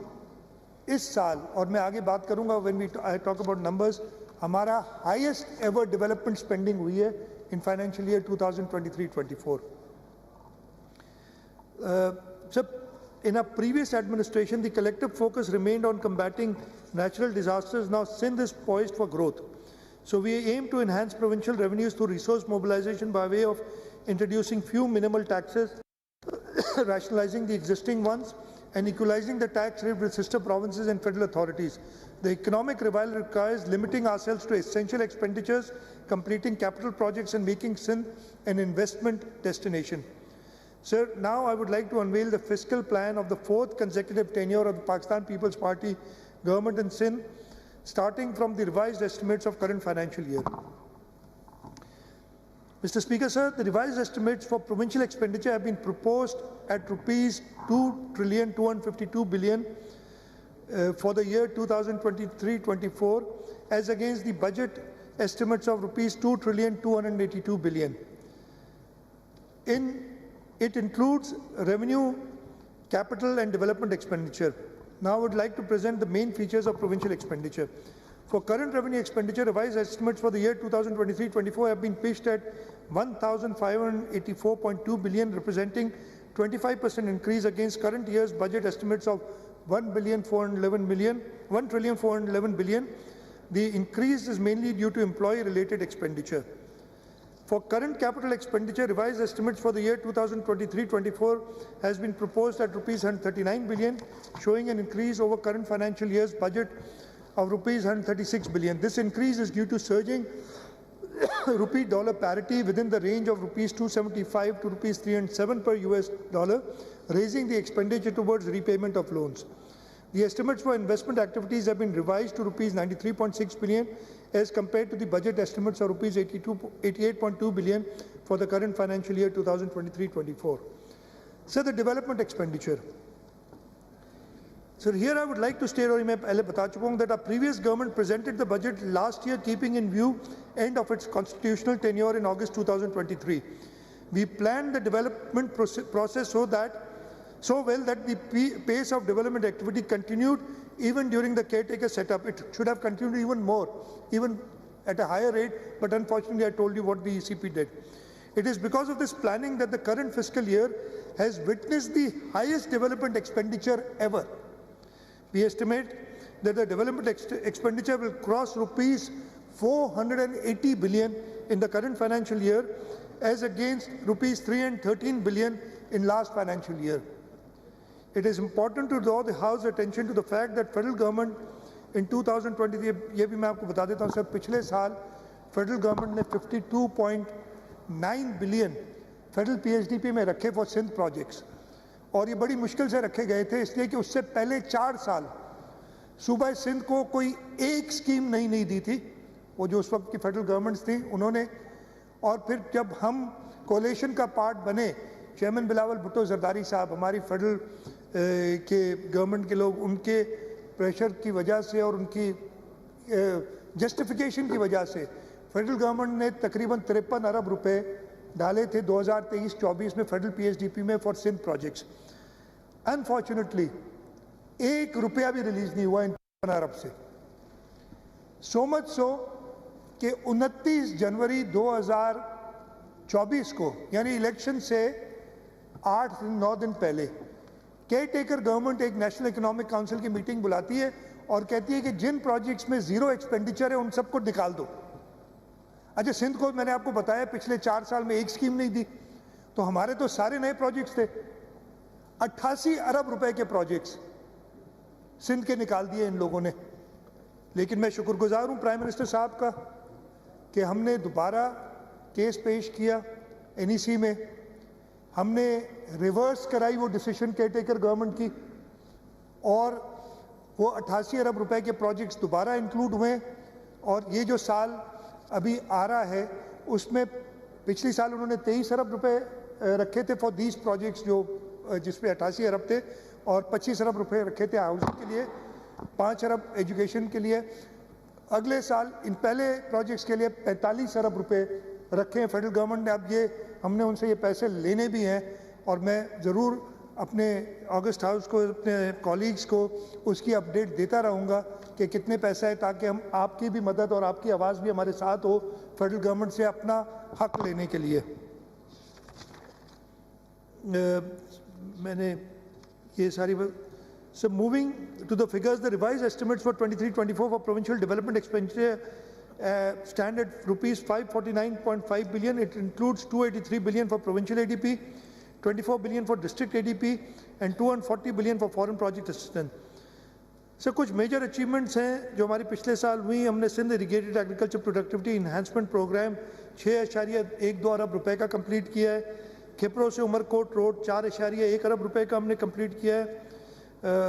इस साल, और मैं आगे बात करूंगा when we talk about numbers, हमारा हाईएस्ट एवर डेवलपमेंट स्पेंडिंग हुई है in financial year 2023-24. In our previous administration, the collective focus remained on combating natural disasters. Now Sindh is poised for growth. So we aim to enhance provincial revenues through resource mobilization by way of introducing few minimal taxes, rationalizing the existing ones, and equalizing the tax rate with sister provinces and federal authorities. The economic revival requires limiting ourselves to essential expenditures, completing capital projects and making Sindh an investment destination. Sir, now I would like to unveil the fiscal plan of the 4th consecutive tenure of the Pakistan People's Party government in Sindh, starting from the revised estimates of current financial year. Mr. Speaker, sir, the revised estimates for provincial expenditure have been proposed at rupees 2,252 billion for the year 2023-24 as against the budget estimates of rupees 2,282 billion. It includes revenue, capital and development expenditure. Now I would like to present the main features of provincial expenditure. For current revenue expenditure, revised estimates for the year 2023-24 have been pitched at 1,584.2 billion, representing 25% increase against current year's budget estimates of 1,411 billion. The increase is mainly due to employee-related expenditure. For current capital expenditure, revised estimates for the year 2023-24 has been proposed at rupees 139 billion, showing an increase over current financial year's budget of rupees 136 billion. This increase is due to surging rupee-dollar parity within the range of rupees 275 to rupees 307 per US dollar, raising the expenditure towards repayment of loans. The estimates for investment activities have been revised to rupees 93.6 billion as compared to the budget estimates of rupees 88.2 billion for the current financial year 2023-24. So the development expenditure. So here I would like to state, that our previous government presented the budget last year keeping in view end of its constitutional tenure in August 2023. We planned the development process so well that the pace of development activity continued even during the caretaker setup. It should have continued even more, even at a higher rate, but unfortunately I told you what the ECP did. It is because of this planning that the current fiscal year has witnessed the highest development expenditure ever. We estimate that the development expenditure will cross rupees 480 billion in the current financial year as against rupees 313 billion in last financial year. It is important to draw the House attention to the fact that federal government in 2023, ये भी मैं आपको बता देता हूँ sir, पिछले साल federal government ने 52.9 billion federal PSDP में रखे for Sindh projects, और ये बड़ी मुश्किल से रखे गए थे इसलिए कि उससे पहले 4 साल सूबा सिंध को कोई एक स्कीम नहीं दी थी, वो जो उस वक्त की फेडरल गवर्नमेंट्स थी उन्होंने। और फिर जब हम कोलेशन का पार्ट बने, चेयरमैन बिलावल भुट्टो जरदारी साहब, हमारी फेडरल के गवर्नमेंट के लोग, उनके प्रेशर की वजह से और उनकी जस्टिफिकेशन की वजह से फेडरल गवर्नमेंट ने तकरीबन 53 अरब रुपए डाले थे 2023-24 में फेडरल PSDP में फॉर सिंध प्रोजेक्ट्स। अनफॉर्चुनेटली 1 रुपया भी रिलीज नहीं हुआ इन 53 अरब से। सो मच सो कि 29 जनवरी 2024 को, यानी इलेक्शन से 8-9 दिन पहले, केयर टेकर गवर्नमेंट एक नेशनल इकोनॉमिक काउंसिल की मीटिंग बुलाती है और कहती है कि जिन प्रोजेक्ट्स में जीरो एक्सपेंडिचर है उन सबको निकाल दो। अच्छा, सिंध को मैंने आपको बताया पिछले 4 साल में एक स्कीम नहीं दी, तो हमारे तो सारे नए प्रोजेक्ट्स थे। 88 अरब रुपए के प्रोजेक्ट्स सिंध के निकाल दिए इन लोगों ने। लेकिन मैं शुक्रगुजार हूं प्राइम मिनिस्टर साहब का कि हमने दोबारा केस पेश किया NEC में, हमने रिवर्स कराई वो डिसीजन केयरटेकर गवर्नमेंट की, और वो 88 अरब रुपए के प्रोजेक्ट्स दोबारा इंक्लूड हुए। और ये जो साल अभी आ रहा है उसमें पिछले साल उन्होंने 23 अरब रुपए रखे थे फॉर दीज प्रोजेक्ट्स, जो जिसमें 88 अरब थे, और 25 अरब रुपए रखे थे हाउसिंग के लिए, 5 अरब एजुकेशन के लिए। अगले साल इन पहले प्रोजेक्ट्स के लिए 45 अरब रुपए रखे हैं फेडरल गवर्नमेंट ने। अब ये हमने उनसे ये पैसे लेने भी हैं, और मैं ज़रूर अपने अगस्त हाउस को, अपने कॉलीग्स को उसकी अपडेट देता रहूँगा कि कितने पैसा है, ताकि हम आपकी भी मदद और आपकी आवाज़ भी हमारे साथ हो फेडरल गवर्नमेंट से अपना हक लेने के लिए। मैंने ये सारी So moving to the figures, the revised estimates for 23-24 for provincial development expenditure stand at rupees 549.5 billion. It includes 283 billion for provincial ADP, 24 billion for district ADP, and 240 billion for foreign project assistance. So कुछ major achievements हैं जो हमारी पिछले साल हुई। हमने Sindh irrigated agriculture productivity enhancement programme 6.12 अरब रुपए का कंप्लीट किया है। खिपरो से उमरकोट रोड 4.1 अरब रुपए का हमने कंप्लीट किया है।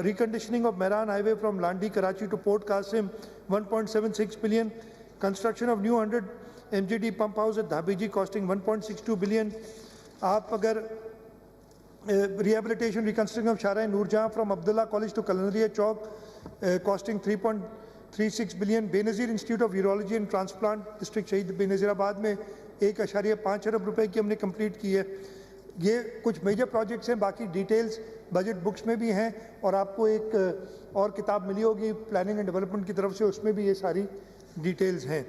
Reconditioning of Mehran Highway from Landi, Karachi to Port Qasim, 1.76 billion. Construction of new 100 MGD pump house at Dhabiji costing 1.62 billion. आप अगर rehabilitation, reconstruction of Shara Noorjahan from Abdullah College to Kalanriya Chowk costing 1.36 billion. Benazir institute of urology and transplant district शहीद बेनज़ीराबाद में 1.5 अरब रुपए की हमने complete की है। ये कुछ मेजर प्रोजेक्ट्स हैं, बाकी डिटेल्स बजट बुक्स में भी हैं और आपको एक और किताब मिली होगी प्लानिंग एंड डेवलपमेंट की तरफ से, उसमें भी ये सारी डिटेल्स हैं।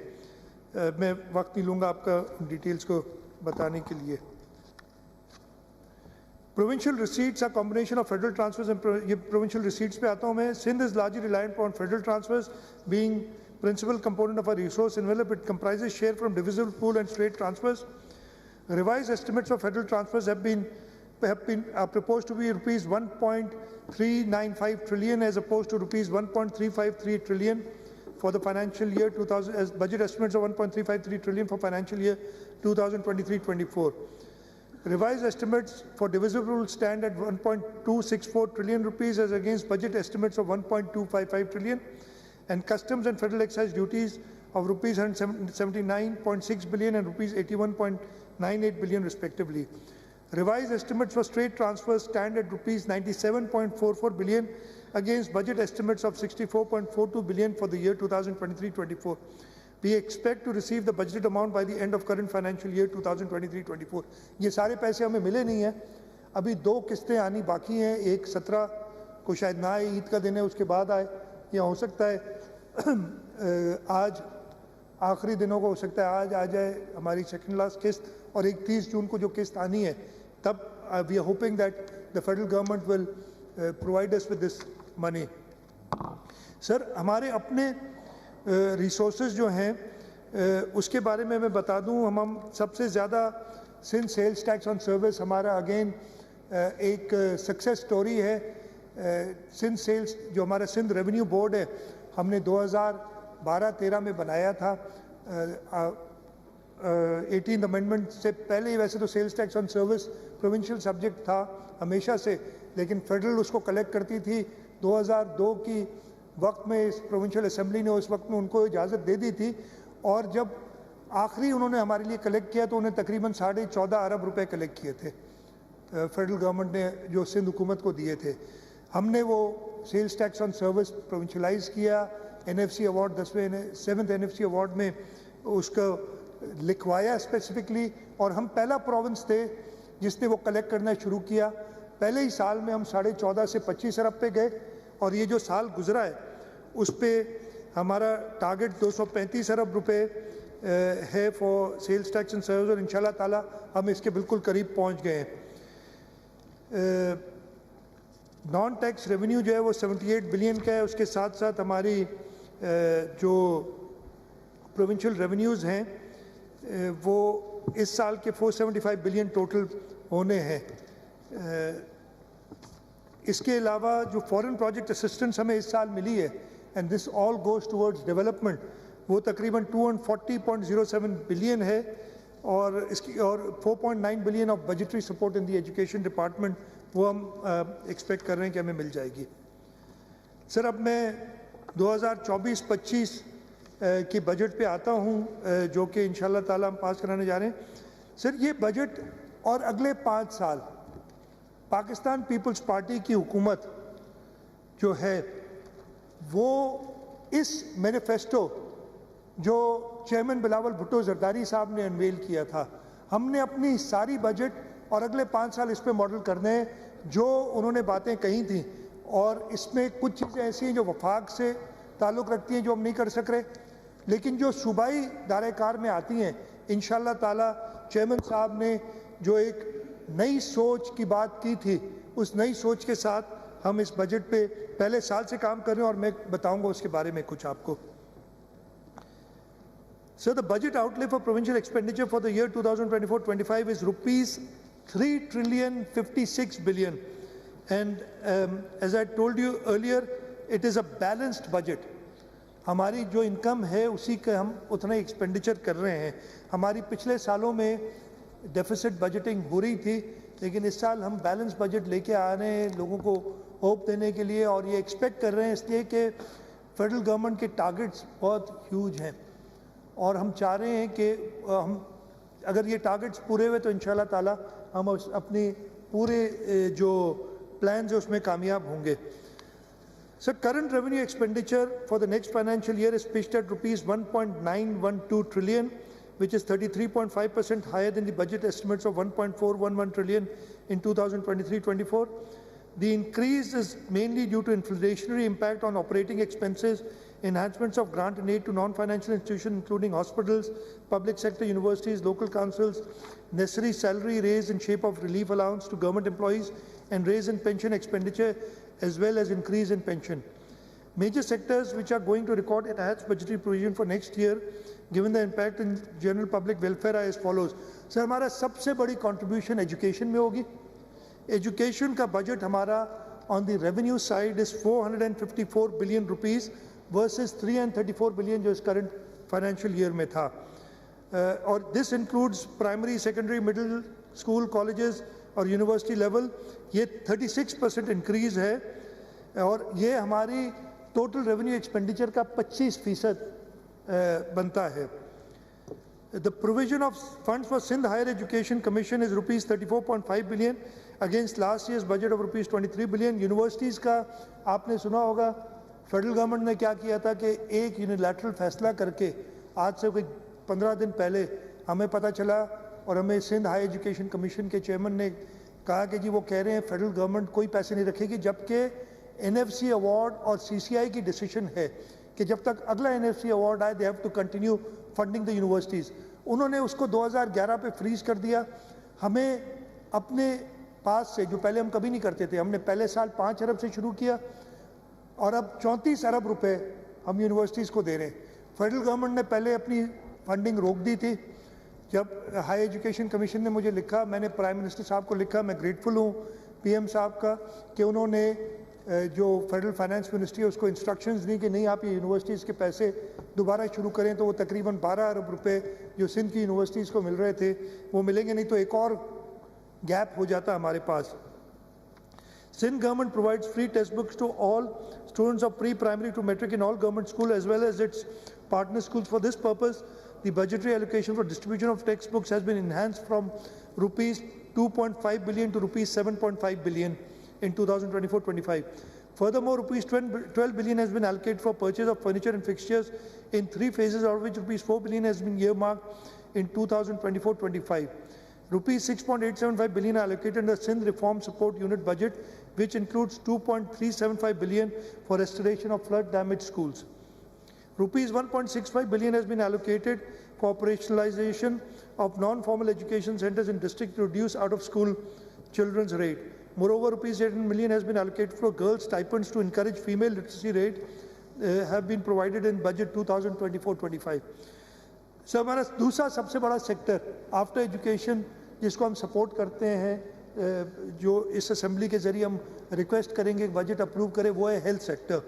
मैं वक्त नहीं लूँगा आपका डिटेल्स को बताने के लिए। Provincial receipts are combination of federal transfers and ये प्रोविंशियल रिसीट्स पे आता हूँ मैं। Sindh is largely reliant on federal transfers being principal component of our resource envelope. It comprises share from divisible pool and straight transfers. Revised estimates of federal transfers are proposed to be rupees 1.395 trillion as opposed to rupees 1.353 trillion for the financial year 2000, as budget estimates of 1.353 trillion for financial year 2023-24. Revised estimates for divisible stand at 1.264 trillion rupees as against budget estimates of 1.255 trillion. And customs and federal excise duties of rupees 179.6 billion and rupees 81.98 billion respectively. Revised estimates for straight transfers stand at rupees 97.44 billion against budget estimates of 64.42 billion for the year 2023-24. We expect to receive the budgeted amount by the end of current financial year 2023-24. ये सारे पैसे हमें मिले नहीं हैं, अभी 2 किस्तें आनी बाकी हैं, एक 17 को शायद ना आए, ईद का दिन है उसके बाद आए, या हो सकता है आज आखिरी दिनों को हो सकता है आज आ जाए हमारी सेकंड लास्ट किस्त, और 31 जून को जो किस्त आनी है तब we are hoping that the federal government will provide us with this money. Sir हमारे अपने रिसोर्सेज जो हैं उसके बारे में मैं बता दूं, हम सबसे ज़्यादा Sindh sales tax on service हमारा अगेन एक सक्सेस स्टोरी है। सिंध सेल्स जो हमारा सिंध रेवेन्यू बोर्ड है हमने 2012-13 में बनाया था। 18th अमेंडमेंट से पहले ही वैसे तो sales tax on service provincial subject था हमेशा से, लेकिन फेडरल उसको कलेक्ट करती थी। 2002 की वक्त में इस प्रोविंशियल असेंबली ने उस वक्त में उनको इजाज़त दे दी थी, और जब आखिरी उन्होंने हमारे लिए कलेक्ट किया तो उन्हें तकरीबन 14.5 अरब रुपए कलेक्ट किए थे फेडरल गवर्नमेंट ने जो सिंध हुकूमत को दिए थे। हमने वो सेल्स टैक्स ऑन सर्विस प्रोविंशलाइज किया, NFC award 7th NFC award में उसको लिखवाया स्पेसिफिकली, और हम पहला प्रोविंस थे जिसने वो कलेक्ट करना शुरू किया। पहले ही साल में हम 14.5 से 25 अरब पे गए, और ये जो साल गुजरा है उस पर हमारा टारगेट 235 अरब रुपए है for sales tax and service, और इंशाल्लाह ताला हम इसके बिल्कुल करीब पहुंच गए हैं। नॉन टैक्स रेवेन्यू जो है वो 78 बिलियन का है। उसके साथ साथ हमारी जो प्रोविंशियल रेवेन्यूज़ हैं वो इस साल के 475 बिलियन टोटल होने हैं। इसके अलावा जो फॉरेन प्रोजेक्ट असिस्टेंस हमें इस साल मिली है, and this all goes towards development, वो तकरीबन 240.07 बिलियन है, और इसकी और 4.9 billion of budgetary support in the education department वो हम एक्सपेक्ट कर रहे हैं कि हमें मिल जाएगी। सर अब मैं 2024-25 के बजट पे आता हूँ जो कि इंशाल्लाह ताला हम पास कराने जा रहे हैं। सर ये बजट और अगले 5 साल पाकिस्तान पीपल्स पार्टी की हुकूमत जो है वो इस मैनिफेस्टो जो चेयरमैन बिलावल भुट्टो जरदारी साहब ने अनवेल किया था, हमने अपनी सारी बजट और अगले 5 साल इस पे मॉडल करने हैं जो उन्होंने बातें कही थी, और इसमें कुछ चीज़ें ऐसी हैं जो वफाक से ताल्लुक़ रखती हैं जो हम नहीं कर सक रहे, लेकिन जो सूबाई दायरे-कार में आती हैं इंशाल्लाह ताला चेयरमैन साहब ने जो एक नई सोच की बात की थी, उस नई सोच के साथ हम इस बजट पे पहले साल से काम कर रहे हैं, और मैं बताऊंगा उसके बारे में कुछ आपको। So the budget outlay for provincial expenditure for the year 2024-25 is rupees 3,056 billion, and as I told you earlier, it is a balanced budget. हमारी जो इनकम है उसी का हम उतना ही एक्सपेंडिचर कर रहे हैं। हमारी पिछले सालों में डेफिसिट बजटिंग हो रही थी, लेकिन इस साल हम बैलेंस बजट लेके आ रहे हैं लोगों को होप देने के लिए, और ये एक्सपेक्ट कर रहे हैं इसलिए कि फेडरल गवर्नमेंट के टारगेट्स बहुत ह्यूज हैं, और हम चाह रहे हैं कि हम अगर ये टारगेट्स पूरे हुए तो इंशाल्लाह ताला हम अपनी पूरे जो प्लान्स है उसमें कामयाब होंगे। So current revenue expenditure for the next financial year is pitched at rupees 1.912 trillion, which is 33.5% higher than the budget estimates of 1.411 trillion in 2023-24. The increase is mainly due to inflationary impact on operating expenses, enhancements of grant and aid to non-financial institutions including hospitals, public sector universities, local councils, necessary salary raise in shape of relief allowance to government employees and raise in pension expenditure as well as increase in pension. Major sectors which are going to record enhanced budgetary provision for next year given the impact in general public welfare are as follows. Sir, हमारा सबसे बड़ी contribution education में होगी. Education का budget हमारा on the revenue side is 454 billion rupees versus 334 billion जो इस current financial year में था. और this includes primary, secondary, middle school, colleges और university level. ये 36% increase है और ये हमारी total revenue expenditure का 25% बनता है. The provision of funds for Sindh Higher Education Commission is rupees 34.5 billion against last year's budget of rupees 23 billion. Universities का आपने सुना होगा फेडरल गवर्नमेंट ने क्या किया था कि एक यूनिलैटरल फैसला करके आज से कोई 15 दिन पहले हमें पता चला और हमें सिंध हाई एजुकेशन कमीशन के चेयरमैन ने कहा कि जी वो कह रहे हैं फेडरल गवर्नमेंट कोई पैसे नहीं रखेगी, जबकि एनएफसी अवार्ड और सीसीआई की डिसीजन है कि जब तक अगला एनएफसी अवार्ड आए they have to continue funding the universities. उन्होंने उसको 2011 पे फ्रीज कर दिया. हमें अपने पास से जो पहले हम कभी नहीं करते थे, हमने पहले साल 5 अरब से शुरू किया और अब 34 अरब रुपए हम यूनिवर्सिटीज़ को दे रहे हैं. फेडरल गवर्नमेंट ने पहले अपनी फंडिंग रोक दी थी. जब हाई एजुकेशन कमीशन ने मुझे लिखा, मैंने प्राइम मिनिस्टर साहब को लिखा, मैं ग्रेटफुल हूँ पीएम साहब का कि उन्होंने जो फेडरल फाइनेंस मिनिस्ट्री है उसको इंस्ट्रक्शंस दी कि नहीं आप ये यूनिवर्सिटीज़ के पैसे दोबारा शुरू करें. तो वो तकरीबन 12 अरब रुपए जो सिंध की यूनिवर्सिटीज़ को मिल रहे थे वो मिलेंगे नहीं, तो एक और गैप हो जाता हमारे पास. Sindh government provides free textbooks to all students of pre-primary to metric in all government schools as well as its partner schools. For this purpose, the budgetary allocation for distribution of textbooks has been enhanced from rupees 2.5 billion to rupees 7.5 billion in 2024-25. Furthermore, rupees 12 billion has been allocated for purchase of furniture and fixtures in 3 phases, out of which rupees 4 billion has been earmarked in 2024-25. Rupees 6.875 billion are allocated in the Sindh Reform Support Unit budget, which includes 2.375 billion for restoration of flood-damaged schools. Rupees 1.65 billion has been allocated for operationalization of non-formal education centers in district to reduce out-of-school children's rate. Moreover, rupees 800 million has been allocated for girls' stipends to encourage female literacy rate have been provided in budget 2024-25. So, हमारा दूसरा सबसे बड़ा sector after education जिसको हम support करते हैं, जो इस असेंबली के जरिए हम रिक्वेस्ट करेंगे बजट अप्रूव करें, वो है health sector.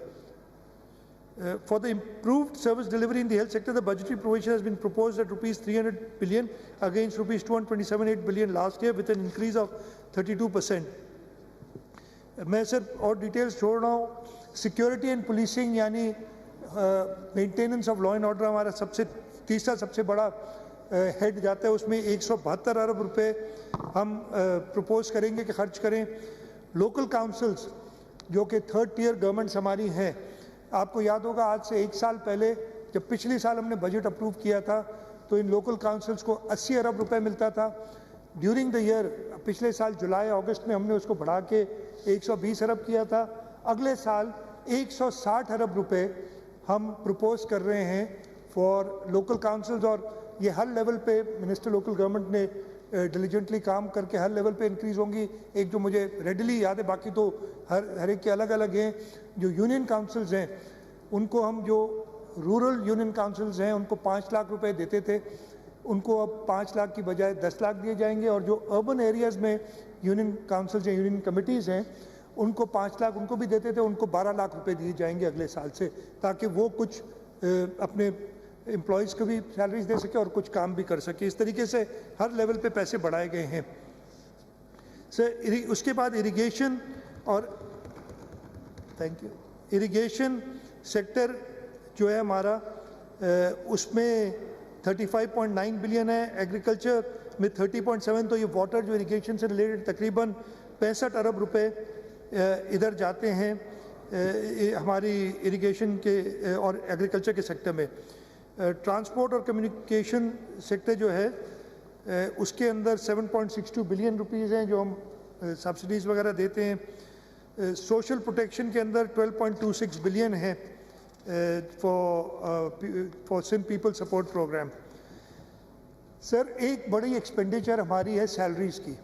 For the improved service delivery in the health sector, the budgetary provision has been proposed at rupees 300 billion against rupees 227.8 billion last year, with an increase of 32%. मैं सिर्फ और details छोड़ रहा हूँ. Security and policing यानी maintenance of law and order हमारा तीसरा सबसे बड़ा हेड जाता है. उसमें 172 अरब रुपए हम प्रपोज करेंगे कि खर्च करें. लोकल काउंसिल्स जो कि थर्ड टियर गवर्नमेंट्स हमारी हैं, आपको याद होगा आज से 1 साल पहले जब पिछले साल हमने बजट अप्रूव किया था तो इन लोकल काउंसिल्स को 80 अरब रुपए मिलता था. ड्यूरिंग द ईयर पिछले साल जुलाई अगस्त में हमने उसको बढ़ा के 120 अरब किया था. अगले साल 160 अरब रुपए हम प्रपोज कर रहे हैं फॉर लोकल काउंसिल्स. और ये हर लेवल पे मिनिस्टर लोकल गवर्नमेंट ने डिलीजेंटली काम करके हर लेवल पे इंक्रीज होंगी. एक जो मुझे रेडली याद है, बाकी तो हर एक के अलग अलग हैं. जो यूनियन काउंसिल्स हैं उनको हम, जो रूरल यूनियन काउंसिल्स हैं उनको 5 लाख रुपए देते थे, उनको अब 5 लाख की बजाय 10 लाख दिए जाएंगे. और जो अर्बन एरियाज़ में यूनियन काउंसिल्स हैं, यूनियन कमिटीज़ हैं, उनको 5 लाख उनको भी देते थे, उनको 12 लाख रुपए दिए जाएंगे अगले साल से, ताकि वो कुछ अपने एम्प्लॉयज़ को भी सैलरीज दे सके और कुछ काम भी कर सके. इस तरीके से हर लेवल पे पैसे बढ़ाए गए हैं. सर उसके बाद इरिगेशन और थैंक यू इरिगेशन सेक्टर जो है हमारा, उसमें 35.9 बिलियन है. एग्रीकल्चर में 30.7. तो ये वाटर जो इरिगेशन से रिलेटेड तकरीबन 65 अरब रुपए इधर जाते हैं. हमारी इरिगेशन के और एग्रीकल्चर के सेक्टर में। ट्रांसपोर्ट और कम्युनिकेशन सेक्टर जो है उसके अंदर 7.62 बिलियन रुपीज़ हैं जो हम सब्सिडीज़ वगैरह देते हैं। सोशल प्रोटेक्शन के अंदर 12.26 बिलियन है for Sindh people support programme. Sir, एक बड़ी एक्सपेंडिचर हमारी है सैलरीज़ की।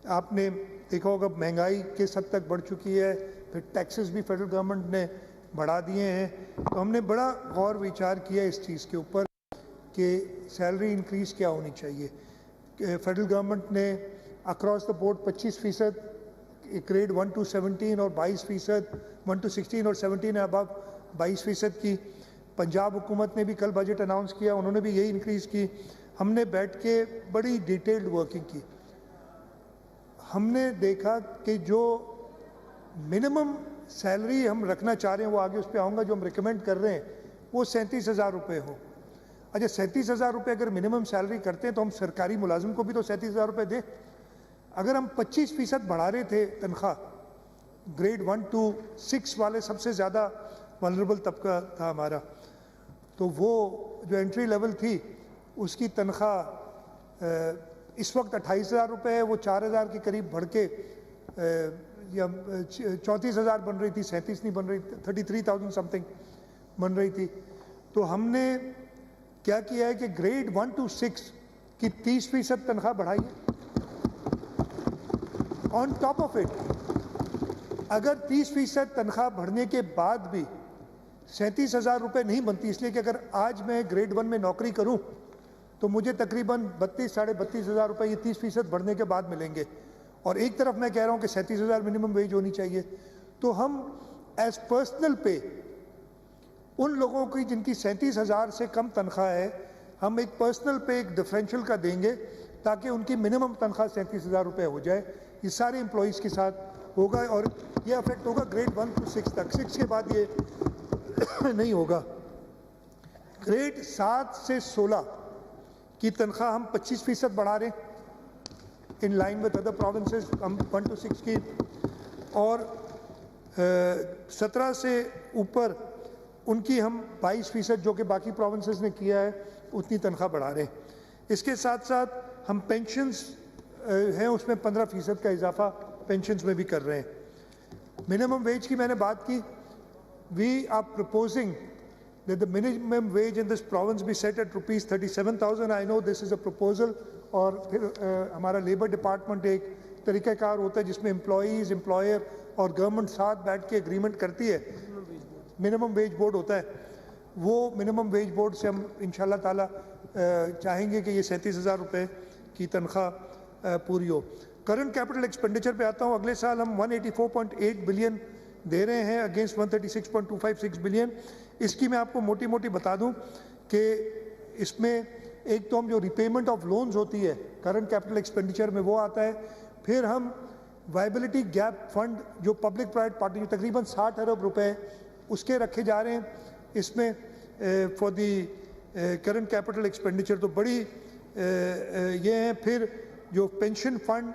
आपने देखा होगा महंगाई किस हद तक बढ़ चुकी है, फिर टैक्सेस भी फेडरल गवर्नमेंट ने बढ़ा दिए हैं। तो हमने बड़ा गौर विचार किया इस चीज़ के ऊपर कि सैलरी इंक्रीज़ क्या होनी चाहिए। फेडरल गवर्नमेंट ने across the board 25% grade 1 to 17 और 22% 1 to 16 और 17 अबव 22% की। पंजाब हुकूमत ने भी कल बजट अनाउंस किया, उन्होंने भी यही इंक्रीज़ की। हमने बैठ के बड़ी डिटेल्ड वर्किंग की। हमने देखा कि जो मिनिमम सैलरी हम रखना चाह रहे हैं, वो आगे उस पर आऊँगा, जो हम रिकमेंड कर रहे हैं वो 37,000 रुपये हो। अच्छा, 37,000 रुपये अगर मिनिमम सैलरी करते हैं तो हम सरकारी मुलाजिम को भी तो 37,000 रुपये दें। अगर हम 25% बढ़ा रहे थे तनख्वाह, ग्रेड 1 to 6 वाले सबसे ज़्यादा वल्नरेबल तबका था हमारा, तो वो जो एंट्री लेवल थी उसकी तनख्वाह इस वक्त 28,000 रुपये है, वो 4,000 के करीब बढ़ के या 34,000 बन रही थी, 37 नहीं बन रही, 33,000 समथिंग बन रही थी। तो हमने क्या किया है कि ग्रेड 1 to 6 की 30% तनख्वाह बढ़ाई है। ऑन टॉप ऑफ इट, अगर 30% तनख्वाह बढ़ने के बाद भी 37,000 रुपये नहीं बनती, इसलिए कि अगर आज मैं ग्रेड 1 में नौकरी करूं तो मुझे तकरीबन 32-32,500 रुपये ये 30% बढ़ने के बाद मिलेंगे। और एक तरफ मैं कह रहा हूं कि 37,000 मिनिमम वेज होनी चाहिए। तो हम एज पर्सनल पे उन लोगों की जिनकी 37,000 से कम तनख्वाह है, हम एक पर्सनल पे एक डिफरेंशियल का देंगे ताकि उनकी मिनिमम तनख्वाह 37,000 रुपये हो जाए। ये सारे एम्प्लॉयज़ के साथ होगा और ये अफेक्ट होगा ग्रेड 1 to 6 तक। 6 के बाद ये नहीं होगा। ग्रेड 7 से 16 की तनख्वाह हम 25% बढ़ा रहे हैं in line with other provinces. हम 1 to 6 की, और 17 से ऊपर उनकी हम 22% जो कि बाकी प्रोविंसेस ने किया है उतनी तनख्वाह बढ़ा रहे हैं। इसके साथ साथ हम पेंशन्स हैं उसमें 15% का इजाफा पेंशन्स में भी कर रहे हैं। मिनिमम वेज की मैंने बात की। We are proposing that the minimum wage in this province be set at rupees 37,000. I know this is a proposal, और फिर हमारा लेबर डिपार्टमेंट एक तरीक़ाकार होता है जिसमें एम्प्लॉयज़, एम्प्लॉयर और गवर्नमेंट साथ बैठ के एग्रीमेंट करती है। मिनिमम वेज बोर्ड होता है, वो मिनिमम वेज बोर्ड से हम इंशाल्लाह ताला चाहेंगे कि ये 37,000 रुपये की तनख्वाह पूरी हो। करंट कैपिटल एक्सपेंडिचर पे आता हूँ। अगले साल हम 184.8 बिलियन दे रहे हैं अगेंस्ट 136.256 बिलियन। इसकी मैं आपको मोटी मोटी बता दूं कि इसमें एक तो हम जो रिपेमेंट ऑफ लोन्स होती है करंट कैपिटल एक्सपेंडिचर में वो आता है। फिर हम वायबिलिटी गैप फंड जो पब्लिक प्राइवेट पार्टनर तकरीबन 60 अरब रुपए उसके रखे जा रहे हैं इसमें for the current capital expenditure, तो बड़ी ये है। फिर जो पेंशन फंड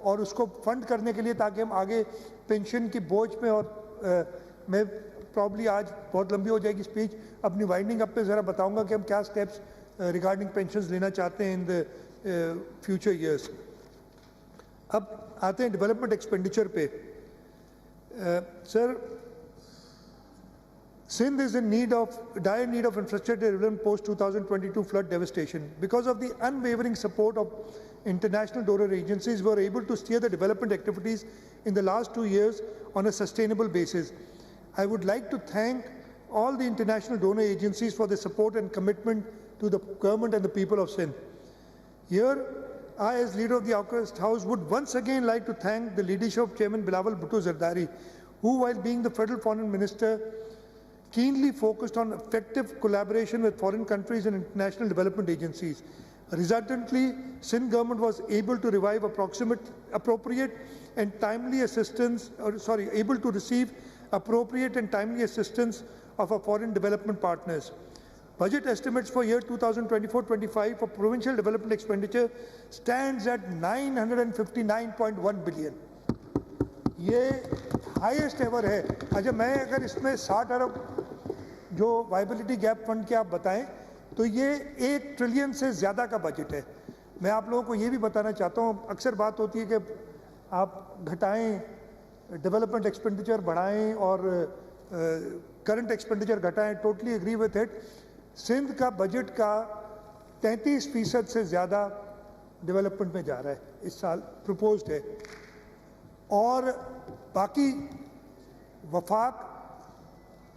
और उसको फंड करने के लिए ताकि हम आगे पेंशन की बोझ में, और मैं प्रॉब्ली आज बहुत लंबी हो जाएगी स्पीच, अपनी वाइंडिंग अप पे ज़रा बताऊंगा कि हम क्या स्टेप्स रिगार्डिंग पेंशन्स लेना चाहते हैं इन द फ्यूचर ईयर्स। अब आते हैं डेवलपमेंट एक्सपेंडिचर पे। Sir, Sindh is in dire need of infrastructure development post 2022 flood devastation. Because of the unwavering support of international donor agencies, we were able to steer the development activities in the last 2 years on a sustainable basis. I would like to thank all the international donor agencies for their support and commitment to the government and the people of Sindh. Here, I, as leader of the August House, would once again like to thank the leadership of Chairman Bilawal Bhutto Zardari, who, while being the Federal Foreign Minister, keenly focused on effective collaboration with foreign countries and international development agencies. Resultantly, Sindh government was able to revive appropriate and timely assistance, able to receive appropriate and timely assistance of our foreign development partners. Budget estimates for year 2024-25 for provincial development expenditure stands at 959.1 billion. ये highest ever है। अच्छा, मैं अगर इसमें 60 अरब जो viability gap fund के आप बताएं तो ये 1 ट्रिलियन से ज़्यादा का बजट है। मैं आप लोगों को ये भी बताना चाहता हूँ, अक्सर बात होती है कि आप घटाएं, डेवलपमेंट एक्सपेंडिचर बढ़ाएं और करंट एक्सपेंडिचर घटाएं। Totally agree with it. Sindh का बजट का 33% से ज़्यादा डेवलपमेंट में जा रहा है इस साल, प्रपोज्ड है। और बाकी वफाक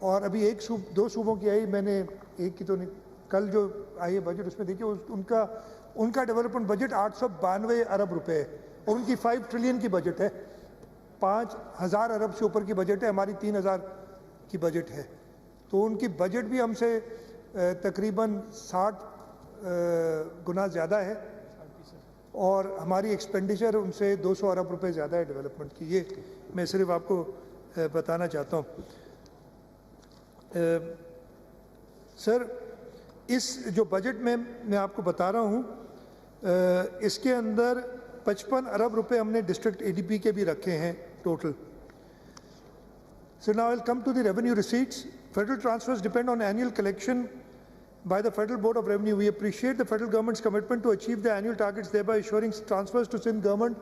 और अभी दो सूबों की आई, मैंने एक की तो नहीं, कल जो आई है बजट उसमें देखिए उनका डेवलपमेंट बजट 892 अरब रुपए है और उनकी 5 ट्रिलियन की बजट है। 5000 अरब से ऊपर की बजट है, हमारी 3000 की बजट है। तो उनकी बजट भी हमसे तकरीबन 60 गुना ज़्यादा है और हमारी एक्सपेंडिचर उनसे 200 अरब रुपए ज़्यादा है डेवलपमेंट की। ये मैं सिर्फ आपको बताना चाहता हूँ। सर, इस जो बजट में मैं आपको बता रहा हूँ, इसके अंदर 55 अरब रुपए हमने डिस्ट्रिक्ट एडीपी के भी रखे हैं total. So now I'll come to the revenue receipts. Federal transfers depend on annual collection by the Federal Board of Revenue. We appreciate the federal government's commitment to achieve the annual targets, thereby assuring transfers to Sindh government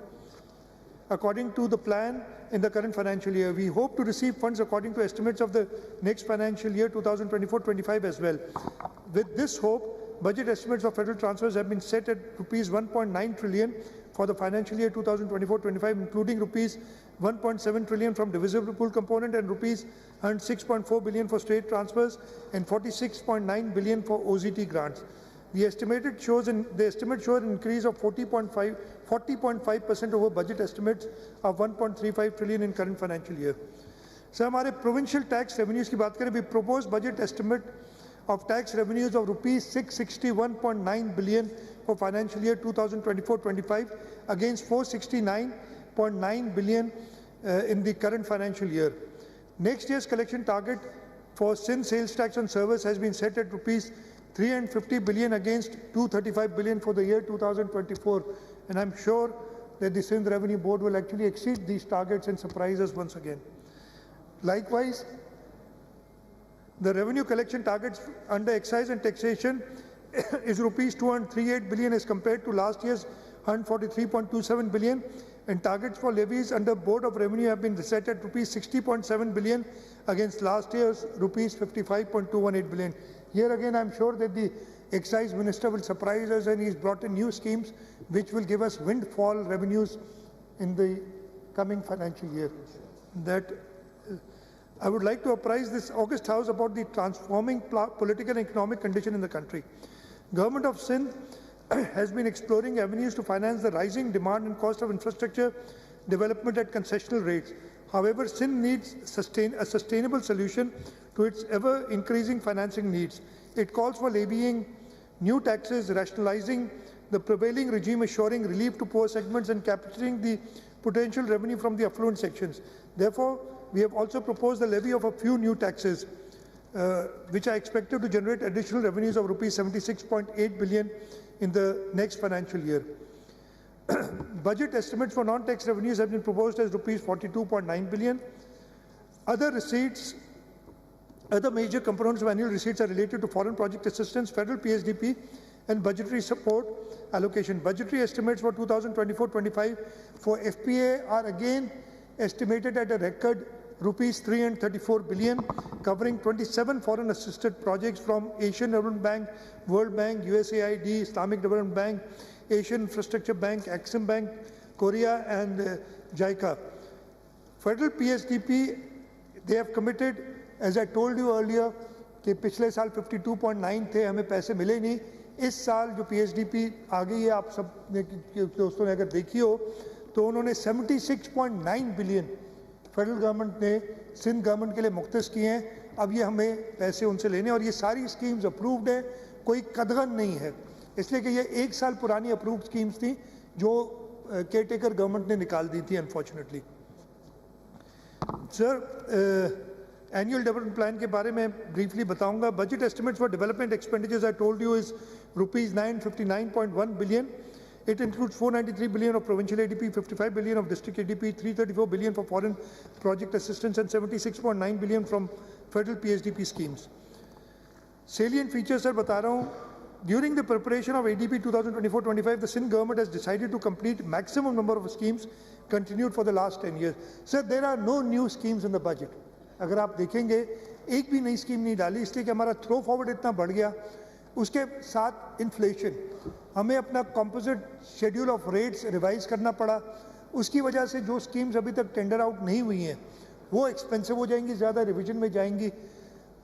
according to the plan in the current financial year. We hope to receive funds according to estimates of the next financial year 2024-25 as well. With this hope, budget estimates of federal transfers have been set at rupees 1.9 trillion for the financial year 2024-25, including rupees 1.7 trillion from divisible pool component and rupees 6.4 billion for state transfers and 46.9 billion for OZT grants. The estimate shows an increase of 40.5% over budget estimates of 1.35 trillion in current financial year. So, हमारे provincial tax revenues की बात करें, we propose budget estimate of tax revenues of rupees 661.9 billion for financial year 2024-25 against 469.9 billion in the current financial year. Next year's collection target for Sindh sales tax on service has been set at rupees 350 billion against 235 billion for the year 2024, and I'm sure that the Sindh Revenue Board will actually exceed these targets and surprise us once again. Likewise, the revenue collection targets under excise and taxation is rupees 238 billion as compared to last year's 143.27 billion, and targets for levies under Board of Revenue have been set at rupees 60.7 billion against last year's rupees 55.218 billion. Here again, I'm sure that the excise minister will surprise us, and he's brought in new schemes which will give us windfall revenues in the coming financial year. That I would like to apprise this August House about the transforming political and economic condition in the country. Government of Sindh has been exploring avenues to finance the rising demand and cost of infrastructure development at concessional rates. However, Sindh needs a sustainable solution to its ever-increasing financing needs. It calls for levying new taxes, rationalizing the prevailing regime, assuring relief to poor segments, and capturing the potential revenue from the affluent sections. Therefore, we have also proposed the levy of a few new taxes, which are expected to generate additional revenues of rupees 76.8 billion in the next financial year. Budget estimates for non-tax revenues have been proposed as rupees 42.9 billion. Other major components of annual receipts are related to foreign project assistance, federal PSDP, and budgetary support allocation. Budgetary estimates for 2024-25 for FPA are again estimated at a record rupees 334 billion, covering 27 foreign assisted projects from Asian Development Bank, World Bank, USAID, Islamic Development Bank, Asian Infrastructure Bank, Exim Bank, Korea, and JICA. Federal PSDP, they have committed, as I told you earlier, कि पिछले साल 52.9 थे, हमें पैसे मिले नहीं. इस साल जो PSDP आ गई है, आप सब ने दोस्तों ने अगर देखी हो, तो उन्होंने 76.9 बिलियन फेडरल गवर्नमेंट ने सिंध गवर्नमेंट के लिए मुख्तस किए हैं. अब ये हमें पैसे उनसे लेने, और ये सारी स्कीम्स अप्रूव्ड हैं, कोई कदगन नहीं है, इसलिए कि ये 1 साल पुरानी अप्रूव्ड स्कीम्स थी जो केयरटेकर गवर्नमेंट ने निकाल दी थी unfortunately. Sir, annual development plan के बारे में ब्रीफली बताऊंगा. Budget estimates for development expenditures I told you is rupees 959.1 billion. It includes 493 billion of provincial ADP, 55 billion of district ADP, 334 billion for foreign project assistance, and 76.9 billion from federal PSDP schemes. Salient features, sir, बता रहा हूँ. During the preparation of ADP 2024-25, the Sindh government has decided to complete maximum number of schemes continued for the last 10 years. Sir, there are no new schemes in the budget. अगर आप देखेंगे एक भी नई scheme नहीं डाली, इसलिए कि हमारा थ्रो फॉरवर्ड इतना बढ़ गया. उसके साथ इन्फ्लेशन, हमें अपना composite schedule of rates revise करना पड़ा. उसकी वजह से जो स्कीम्स अभी तक टेंडर आउट नहीं हुई हैं वो एक्सपेंसिव हो जाएंगी, ज़्यादा रिविजन में जाएंगी.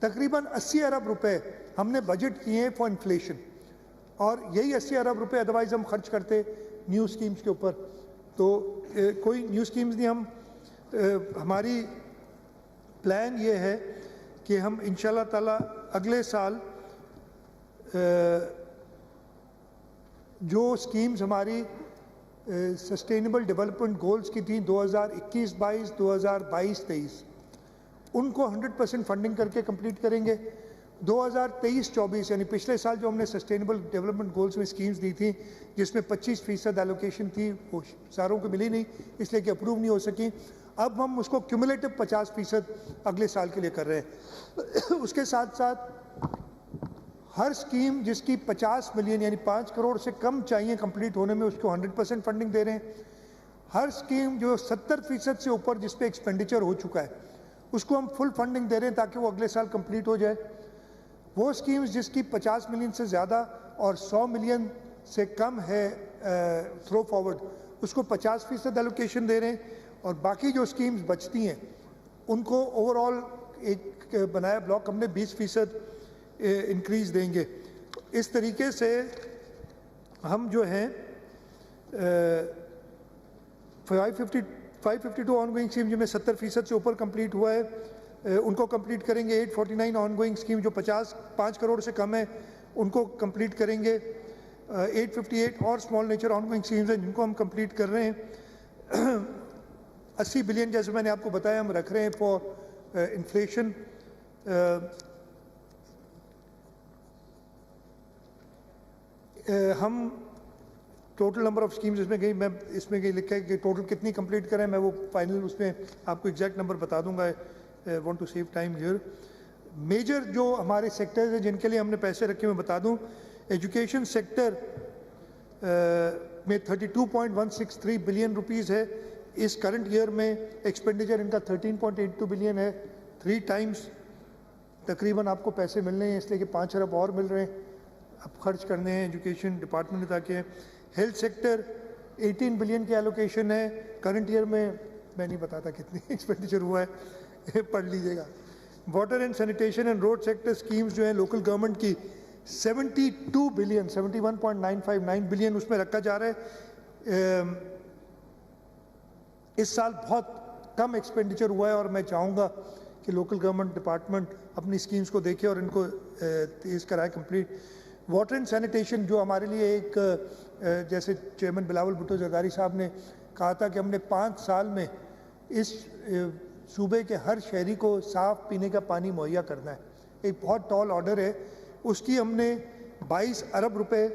तकरीबन 80 अरब रुपए हमने बजट किए हैं फॉर इन्फ्लेशन, और यही 80 अरब रुपए अदरवाइज हम खर्च करते न्यू स्कीम्स के ऊपर. तो कोई न्यू स्कीम्स नहीं. हम हमारी प्लान ये है कि हम इंशाल्लाह ताला अगले साल जो स्कीम्स हमारी सस्टेनेबल डेवलपमेंट गोल्स की थी 2021-22, 2022-23, उनको 100% फंडिंग करके कंप्लीट करेंगे. 2023-24 यानी पिछले साल जो हमने सस्टेनेबल डेवलपमेंट गोल्स में स्कीम्स दी थी जिसमें 25% एलोकेशन थी, वो सारों को मिली नहीं, इसलिए कि अप्रूव नहीं हो सकी. अब हम उसको क्यूमुलेटिव 50% अगले साल के लिए कर रहे हैं. उसके साथ साथ हर स्कीम जिसकी 50 मिलियन यानी 5 करोड़ से कम चाहिए कंप्लीट होने में, उसको 100% फंडिंग दे रहे हैं. हर स्कीम जो 70% से ऊपर जिस पे एक्सपेंडिचर हो चुका है उसको हम फुल फंडिंग दे रहे हैं ताकि वो अगले साल कंप्लीट हो जाए. वो स्कीम्स जिसकी 50 मिलियन से ज़्यादा और 100 मिलियन से कम है थ्रो फॉरवर्ड, उसको 50% एलोकेशन दे रहे हैं. और बाकी जो स्कीम्स बचती हैं उनको ओवरऑल एक बनाया ब्लॉक हमने 20% इंक्रीज देंगे. इस तरीके से हम जो हैं 552 ऑनगोइंग स्कीम जिनमें 70% से ऊपर कंप्लीट हुआ है उनको कंप्लीट करेंगे. 849 ऑनगोइंग स्कीम जो 5 करोड़ से कम है उनको कंप्लीट करेंगे. 858 और स्मॉल नेचर ऑनगोइंग स्कीम्स हैं जिनको हम कंप्लीट कर रहे हैं. 80 बिलियन जैसे मैंने आपको बताया हम रख रहे हैं फॉर इन्फ्लेशन. हम टोटल नंबर ऑफ स्कीम्स इसमें गई, मैं इसमें गई लिखा है कि टोटल कितनी कंप्लीट करें, मैं वो फाइनल उसमें आपको एग्जैक्ट नंबर बता दूंगा. Want to save time here. Major जो हमारे सेक्टर्स हैं जिनके लिए हमने पैसे रखे मैं बता दूं. एजुकेशन सेक्टर में 32.163 बिलियन रुपीज़ है. इस करंट ईयर में एक्सपेंडिचर इनका 13.82 बिलियन है. 3 टाइम्स तकरीबन आपको पैसे मिल रहे हैं, इसलिए कि 5 अरब और मिल रहे हैं अब खर्च करने हैं एजुकेशन डिपार्टमेंट में ताकि. हेल्थ सेक्टर 18 बिलियन की एलोकेशन है. करंट ईयर में मैं नहीं बताता कितनी एक्सपेंडिचर हुआ है, पढ़ लीजिएगा. Water and sanitation and road sector schemes जो है लोकल गवर्नमेंट की 72 बिलियन 71.959 बिलियन उसमें रखा जा रहा है. इस साल बहुत कम एक्सपेंडिचर हुआ है और मैं चाहूँगा कि लोकल गवर्नमेंट डिपार्टमेंट अपनी स्कीम्स को देखे और इनको तेज़ कराए कंप्लीट. वाटर एंड सैनिटेशन जो हमारे लिए एक जैसे चेयरमैन बिलावल भुट्टो जरदारी साहब ने कहा था कि हमने 5 साल में इस सूबे के हर शहरी को साफ़ पीने का पानी मुहैया करना है. एक बहुत टॉल ऑर्डर है, उसकी हमने 22 अरब रुपए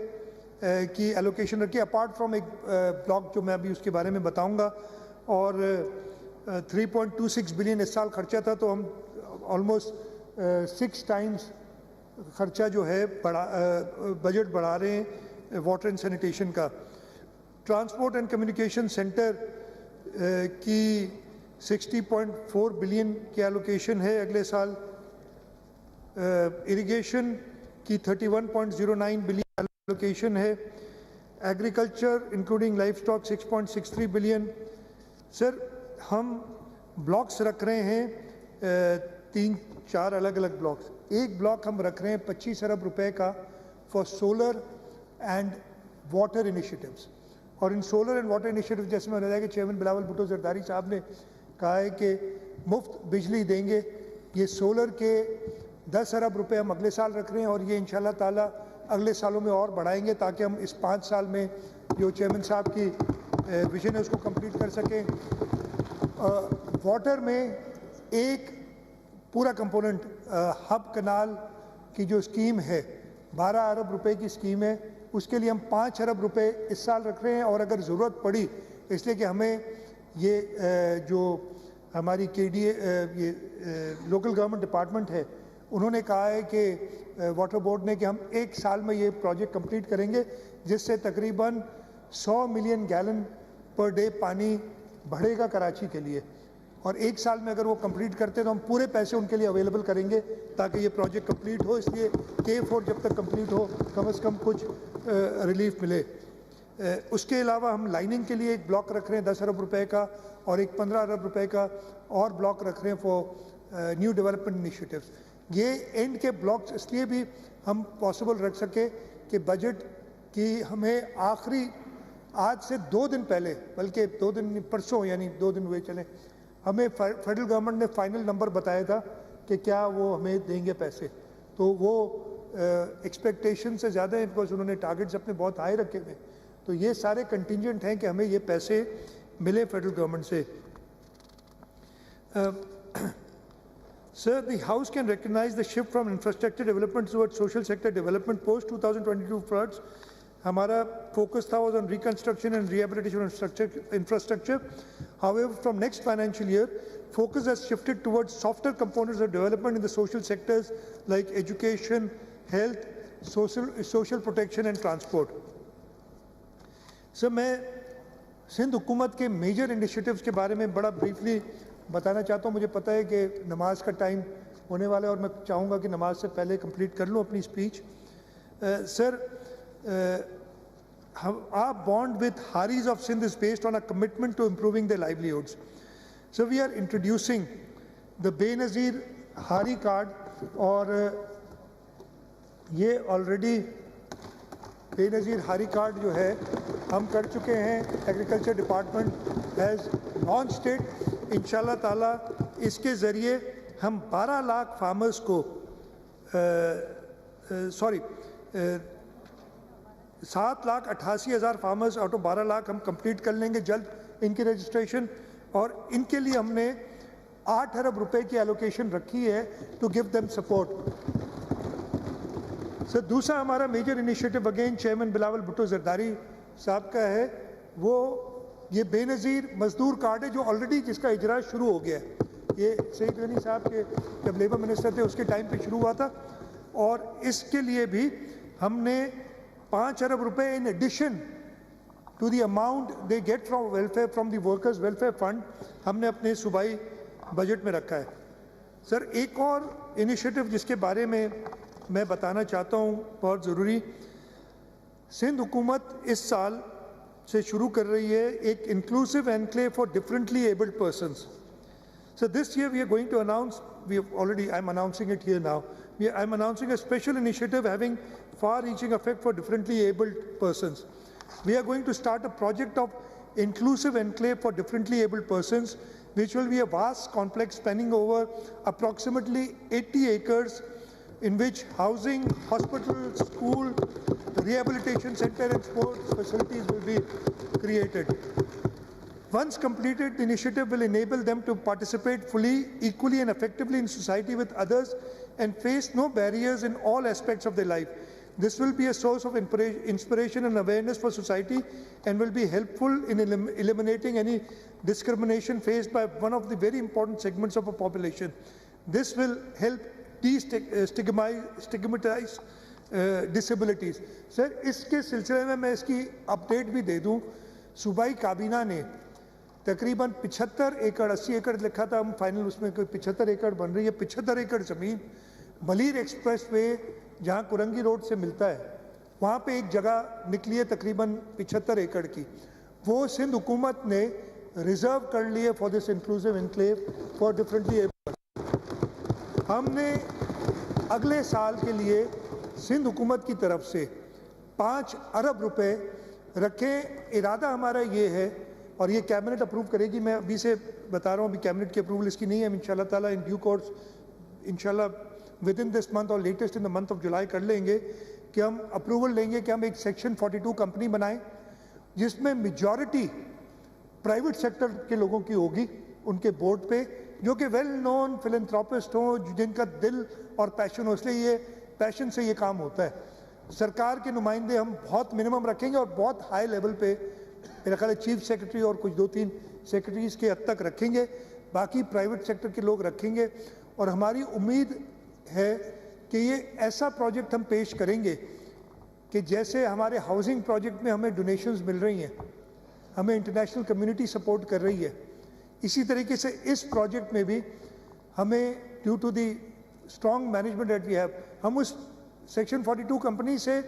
की एलोकेशन रखी अपार्ट फ्रॉम एक ब्लॉक जो मैं अभी उसके बारे में बताऊंगा. और 3.26 बिलियन इस साल खर्चा था, तो हम ऑलमोस्ट 6 टाइम्स खर्चा जो है बजट बढ़ा रहे हैं वाटर एंड सैनिटेशन का. ट्रांसपोर्ट एंड कम्युनिकेशन सेंटर की 60.4 बिलियन की एलोकेशन है अगले साल. इरिगेशन की 31.09 बिलियन एलोकेशन है. Agriculture including life stock 6.63 billion. Sir हम ब्लॉक्स रख रहे हैं 3-4 अलग अलग ब्लॉक्स. एक ब्लॉक हम रख रहे हैं 25 अरब रुपए का for solar and water initiatives. और इन सोलर एंड वाटर इनिशिएटिव जैसे मैंने बताया कि चेयरमैन बिलावल भुट्टो जरदारी साहब ने कहा है कि मुफ्त बिजली देंगे. ये सोलर के 10 अरब रुपए हम अगले साल रख रहे हैं और ये इंशाल्लाह ताला अगले सालों में और बढ़ाएंगे ताकि हम इस 5 साल में जो चेयरमैन साहब की विजन है उसको कंप्लीट कर सकें. वाटर में एक पूरा कंपोनेंट हब कनाल की जो स्कीम है 12 अरब रुपए की स्कीम है उसके लिए हम 5 अरब रुपए इस साल रख रहे हैं, और अगर ज़रूरत पड़ी, इसलिए कि हमें ये जो हमारी KDA ये लोकल गवर्नमेंट डिपार्टमेंट है, उन्होंने कहा है कि वाटर बोर्ड ने कि हम 1 साल में ये प्रोजेक्ट कंप्लीट करेंगे, जिससे तकरीबन 100 मिलियन गैलन पर डे पानी बढ़ेगा कराची के लिए, और 1 साल में अगर वो कंप्लीट करते तो हम पूरे पैसे उनके लिए अवेलेबल करेंगे ताकि ये प्रोजेक्ट कंप्लीट हो। इसलिए K4 जब तक कंप्लीट हो कम से कम कुछ रिलीफ मिले। उसके अलावा हम लाइनिंग के लिए एक ब्लॉक रख रहे हैं 10 अरब रुपए का, और एक 15 अरब रुपए का और ब्लॉक रख रहे हैं फॉर न्यू डेवलपमेंट इनिशिएटिव्स। ये एंड के ब्लॉक्स इसलिए भी हम पॉसिबल रख सके कि बजट की हमें आखिरी आज से 2 दिन पहले, बल्कि 2 दिन परसों यानी 2 दिन हुए चले, हमें फेडरल गवर्नमेंट ने फाइनल नंबर बताया था कि क्या वो हमें देंगे पैसे, तो वो एक्सपेक्टेशन से ज़्यादा है, बिकॉज उन्होंने टारगेट्स अपने बहुत हाई रखे हुए। तो ये सारे कंटिजेंट हैं कि हमें ये पैसे मिले फेडरल गवर्नमेंट से। Sir, the House can recognize the shift from infrastructure development towards social sector development post 2022 floods. हमारा focus था was on reconstruction and rehabilitation of infrastructure. However, from next financial year, focus has shifted towards softer components of development in the social sectors like education, health, social protection and transport. Sir, मैं सिंध हुकूमत के major initiatives के बारे में बड़ा briefly बताना चाहता हूँ। मुझे पता है कि नमाज का टाइम होने वाला है और मैं चाहूँगा कि नमाज से पहले कंप्लीट कर लूँ अपनी speech. Sir, our bond with Haris of Sindh is based on a commitment to improving their livelihoods. So we are introducing the Benazir Hari card, और ये ऑलरेडी बेनज़ीर हारी कार्ड जो है हम कर चुके हैं। Agriculture department has launched it. इंशाल्लाह ताला इसके ज़रिए हम 12 लाख फार्मर्स को 7,88,000 फार्मर्स आउट ऑफ 12 लाख हम कंप्लीट कर लेंगे जल्द इनकी रजिस्ट्रेशन, और इनके लिए हमने 8 अरब रुपए की एलोकेशन रखी है to give them support. Sir, दूसरा हमारा major initiative again chairman Bilawal Bhutto Zardari sahab का है, वो ये बेनज़ीर मजदूर कार्ड है जो ऑलरेडी जिसका इजरा शुरू हो गया है। ये सईद गनी साहब के जब लेबर मिनिस्टर थे उसके टाइम पे शुरू हुआ था, और इसके लिए भी हमने 5 अरब रुपए in addition to the amount they get from welfare from the workers welfare fund हमने अपने सूबाई बजट में रखा है। सर, एक और इनिशिएटिव जिसके बारे में मैं बताना चाहता हूँ बहुत ज़रूरी, सिंध हुकूमत इस साल से शुरू कर रही है एक inclusive enclave for differently abled persons. So this year we are going to announce, I'm announcing it here now, I'm announcing a special initiative having far-reaching effect for differently abled persons. We are going to start a project of inclusive enclave for differently abled persons, which will be a vast complex spanning over approximately 80 acres, in which housing, hospital, school, rehabilitation center and sports facilities will be created. Once completed, the initiative will enable them to participate fully, equally and effectively in society with others and face no barriers in all aspects of their life. This will be a source of inspiration and awareness for society and will be helpful in eliminating any discrimination faced by one of the very important segments of a population. This will help destigmatize disabilities. Sir, इसके सिलसिले में मैं इसकी update भी दे दूं। सूबाई काबीना ने तकरीबन 75 एकड़ 80 एकड़ लिखा था, हम फाइनल उसमें कोई 75 एकड़ बन रही है। 75 एकड़ ज़मीन मलीर एक्सप्रेस वे जहाँ कुरंगी रोड से मिलता है वहाँ पे एक जगह निकली है तकरीबन 75 एकड़ की, वो सिंध हुकूमत ने रिजर्व कर ली है for this inclusive enclave for differently abled. हमने अगले साल के लिए सिंध हुकूमत की तरफ से 5 अरब रुपए रखे। इरादा हमारा ये है और ये कैबिनेट अप्रूव करेगी, मैं अभी से बता रहा हूँ, अभी कैबिनेट की अप्रूवल इसकी नहीं है, हम इंशाल्लाह ताला इन ड्यू कोर्स इंशाल्लाह विद इन दिस मंथ और latest in the month of July कर लेंगे कि हम अप्रूवल लेंगे कि हम एक सेक्शन 42 कंपनी बनाएं जिसमें मेजॉरिटी प्राइवेट सेक्टर के लोगों की होगी उनके बोर्ड पे, जो कि वेल नोन फिलैंथ्रोपिस्ट हों, जिनका दिल और पैशन हो, इसलिए ये पैशन से ये काम होता है। सरकार के नुमाइंदे हम बहुत मिनिमम रखेंगे और बहुत हाई लेवल पे मेरा ख्याल है चीफ सेक्रेटरी और कुछ 2-3 सेक्रेटरीज के हद तक रखेंगे, बाकी प्राइवेट सेक्टर के लोग रखेंगे। और हमारी उम्मीद है कि ये ऐसा प्रोजेक्ट हम पेश करेंगे कि जैसे हमारे हाउसिंग प्रोजेक्ट में हमें डोनेशंस मिल रही हैं, हमें इंटरनेशनल कम्युनिटी सपोर्ट कर रही है, इसी तरीके से इस प्रोजेक्ट में भी हमें due to the strong management that we have, हम उस सेक्शन 42 कंपनी से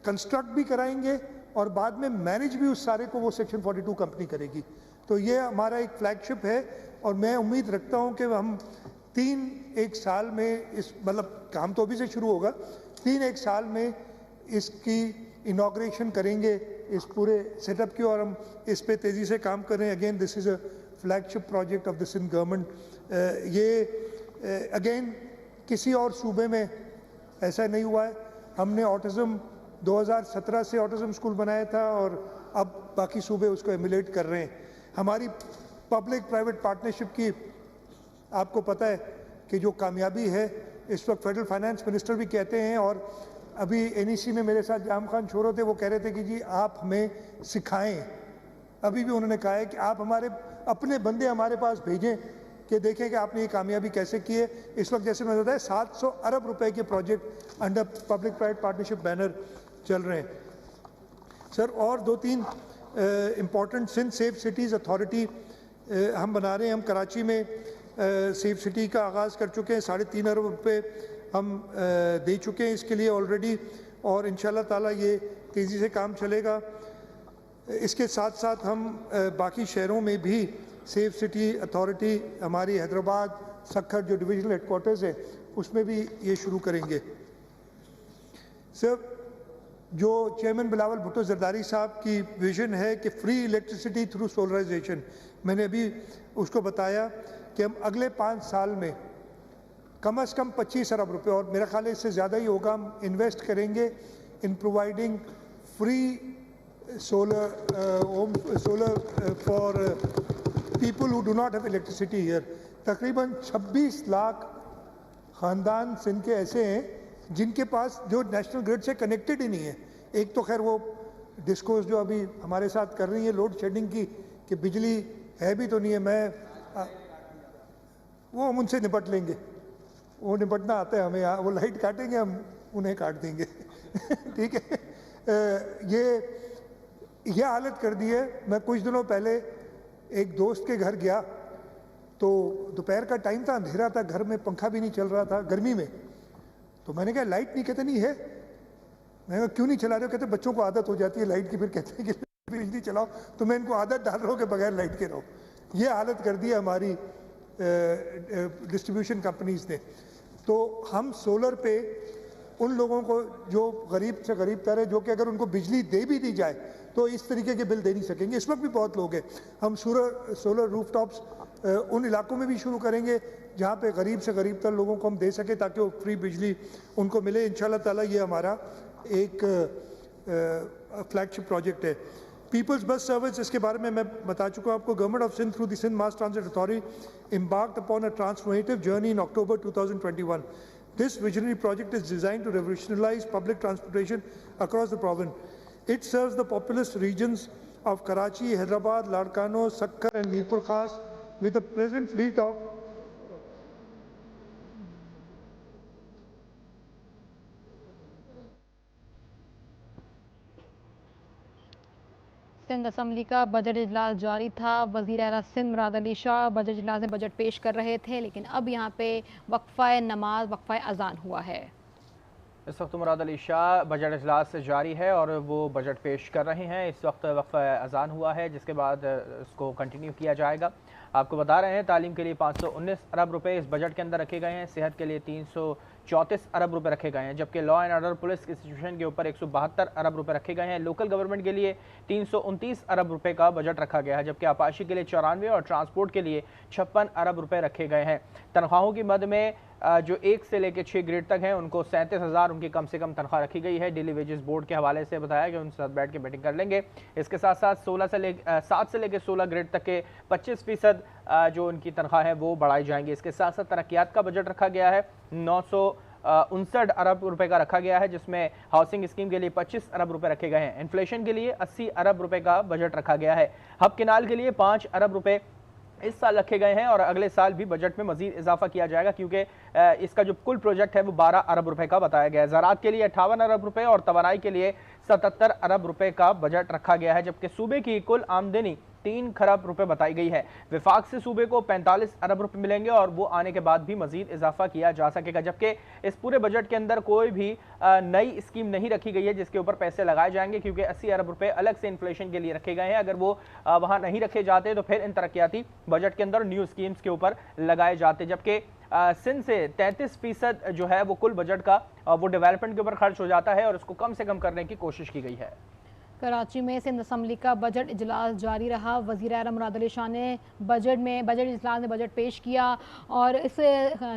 कंस्ट्रक्ट भी कराएंगे और बाद में मैनेज भी उस सारे को वो सेक्शन 42 कंपनी करेगी। तो ये हमारा एक फ्लैगशिप है और मैं उम्मीद रखता हूँ कि हम 3-1 साल में इस मतलब काम तो अभी से शुरू होगा, 3-1 साल में इसकी इनॉग्रेशन करेंगे इस पूरे सेटअप की और हम इस पे तेज़ी से काम कर रहे हैं। Again this is a flagship project of the Sindh government. ये अगेन किसी और सूबे में ऐसा नहीं हुआ है। हमने ऑटिज़म 2017 से ऑटिज़म स्कूल बनाया था और अब बाकी सूबे उसको एमुलेट कर रहे हैं। हमारी पब्लिक प्राइवेट पार्टनरशिप की आपको पता है कि जो कामयाबी है इस वक्त फेडरल फाइनेंस मिनिस्टर भी कहते हैं और अभी NEC में मेरे साथ जाम खान छोरो थे, वो कह रहे थे कि जी आप हमें सिखाएं। अभी भी उन्होंने कहा है कि आप हमारे अपने बंदे हमारे पास भेजें कि देखें कि आपने ये कामयाबी कैसे की है। इस वक्त जैसे मैंने बताया 700 अरब रुपए के project under public private partnership banner चल रहे हैं सर। और 2-3 important Sindh safe cities authority हम बना रहे हैं। हम कराची में सेफ सिटी का आगाज़ कर चुके हैं, 3.5 अरब रुपए हम दे चुके हैं इसके लिए ऑलरेडी और इंशाल्लाह ताला ये तेज़ी से काम चलेगा। इसके साथ साथ हम बाकी शहरों में भी सेफ सिटी अथॉरिटी हमारी हैदराबाद सक्खर जो डिविजनल हेडक्वार्टर्स है उसमें भी ये शुरू करेंगे। सर जो चेयरमैन बिलावल भुट्टो जरदारी साहब की विजन है कि फ्री इलेक्ट्रिसिटी थ्रू सोलराइजेशन, मैंने अभी उसको बताया कि हम अगले 5 साल में कम से कम 25 अरब रुपए और मेरा ख्याल है इससे ज़्यादा ही होगा, हम इन्वेस्ट करेंगे in providing free solar for people who do not have electricity here. तकरीबन 26 लाख ख़ानदान सिंध के ऐसे हैं जिनके पास जो नेशनल ग्रिड से कनेक्टेड ही नहीं है। एक तो खैर वो डिस्कोर्स जो अभी हमारे साथ कर रही है लोड शेडिंग की कि बिजली है भी तो नहीं है, वो हम उनसे निपट लेंगे, वो निपटना आता है हमें, वो लाइट काटेंगे हम उन्हें काट देंगे ठीक है। ये हालत कर दी है। मैं कुछ दिनों पहले एक दोस्त के घर गया तो दोपहर का टाइम था, अंधेरा था, घर में पंखा भी नहीं चल रहा था गर्मी में। तो मैंने कहा लाइट नहीं, कहते नहीं है। मैंने कहा क्यों नहीं चला रहे हो? कहते बच्चों को आदत हो जाती है लाइट की, फिर कहते हैं कि बिजली चलाओ, तो मैं इनको आदत डाल रहा हूँ कि बगैर लाइट के रहो। ये हालत कर दी है हमारी डिस्ट्रीब्यूशन कंपनीज ने। तो हम सोलर पे उन लोगों को जो गरीब से गरीब तर है, जो कि अगर उनको बिजली दे भी दी जाए तो इस तरीके के बिल दे नहीं सकेंगे। इस वक्त भी बहुत लोग हैं। हम सोलर रूफटॉप्स उन इलाकों में भी शुरू करेंगे जहाँ पे गरीब से गरीब तर लोगों को हम दे सके ताकि वो फ्री बिजली उनको मिले। इंशाल्लाह ताला ये हमारा एक फ्लैगशिप प्रोजेक्ट है। पीपल्स बस सर्विस, इसके बारे में मैं बता चुका हूँ आपको। Government of Sindh through the Sindh mass transit authority embarked upon a transformative journey in October 2021. This visionary project is designed to revolutionize public transportation across the province. It serves the populous regions of Karachi, Hyderabad, Ladkano, Sakkar and Mirpur Khas with a present fleet of Sindh assembly का budget इजलास जारी था। वज़ीर आला Sindh Murad Ali Shah budget इजलास में budget पेश कर रहे थे, लेकिन अब यहाँ पे वक्फ़ा नमाज, वक्फ़ा अजान हुआ है। इस वक्त मुराद अली शाह बजट इजलास जारी है और वो बजट पेश कर रहे हैं। इस वक्त वक्फ़ा अजान हुआ है जिसके बाद इसको कंटिन्यू किया जाएगा। आपको बता रहे हैं तालीम के लिए 519 अरब रुपए इस बजट के अंदर रखे गए हैं। सेहत के लिए 334 अरब रुपए रखे गए हैं, जबकि लॉ एंड ऑर्डर पुलिस की सिचुएशन के ऊपर 172 अरब रुपए रखे गए हैं। लोकल गवर्नमेंट के लिए 329 अरब रुपए का बजट रखा गया है, जबकि आपाशी के लिए 94 और ट्रांसपोर्ट के लिए 56 अरब रुपए रखे गए हैं। तनख्वाहों की मद में जो 1 से लेकर 6 ग्रेड तक हैं उनको 37,000 उनकी कम से कम तनख्वाह रखी गई है। डेली वेजेस बोर्ड के हवाले से बताया कि उनके साथ बैठ के मीटिंग कर लेंगे। इसके साथ साथ 7 से लेकर 16 ग्रेड तक के 25% जो उनकी तनख्वाह है वो बढ़ाई जाएंगी। इसके साथ साथ तरक्यात का बजट रखा गया है। 900 59 अरब रुपए का रखा गया है, जिसमें हाउसिंग स्कीम के लिए 25 अरब रुपए रखे गए हैं। इन्फ्लेशन के लिए 80 अरब रुपए का बजट रखा गया है। हब केनाल के लिए 5 अरब रुपए इस साल रखे गए हैं और अगले साल भी बजट में मजीद इजाफा किया जाएगा, क्योंकि इसका जो कुल प्रोजेक्ट है वो 12 अरब रुपए का बताया गया है। ज़राअत के लिए 58 अरब रुपए और तवानाई के लिए 77 अरब रुपए का बजट रखा गया है, जबकि सूबे की कुल आमदनी 3 खरब रुपए बताई गई है। विफाक से सूबे को 45 अरब रुपए मिलेंगे और वो आने के बाद भी मजीद इजाफा किया जा सकेगा, जबकि इस पूरे बजट के अंदर कोई भी नई स्कीम नहीं रखी गई है जिसके ऊपर पैसे लगाए जाएंगे, क्योंकि 80 अरब रुपए अलग से इन्फ्लेशन के लिए रखे गए हैं। अगर वो वहां नहीं रखे जाते तो फिर इन तरक्याती बजट के अंदर न्यू स्कीम्स के ऊपर लगाए जाते। जबकि सिंध से 33% जो है वो कुल बजट का वो डेवलपमेंट के ऊपर खर्च हो जाता है और उसको कम से कम करने की कोशिश की गई है। कराची में सिंध असम्बली का बजट इजलास जारी रहा। वज़ीर आज़म मुराद अली शाह ने बजट इजलास में बजट पेश किया और इस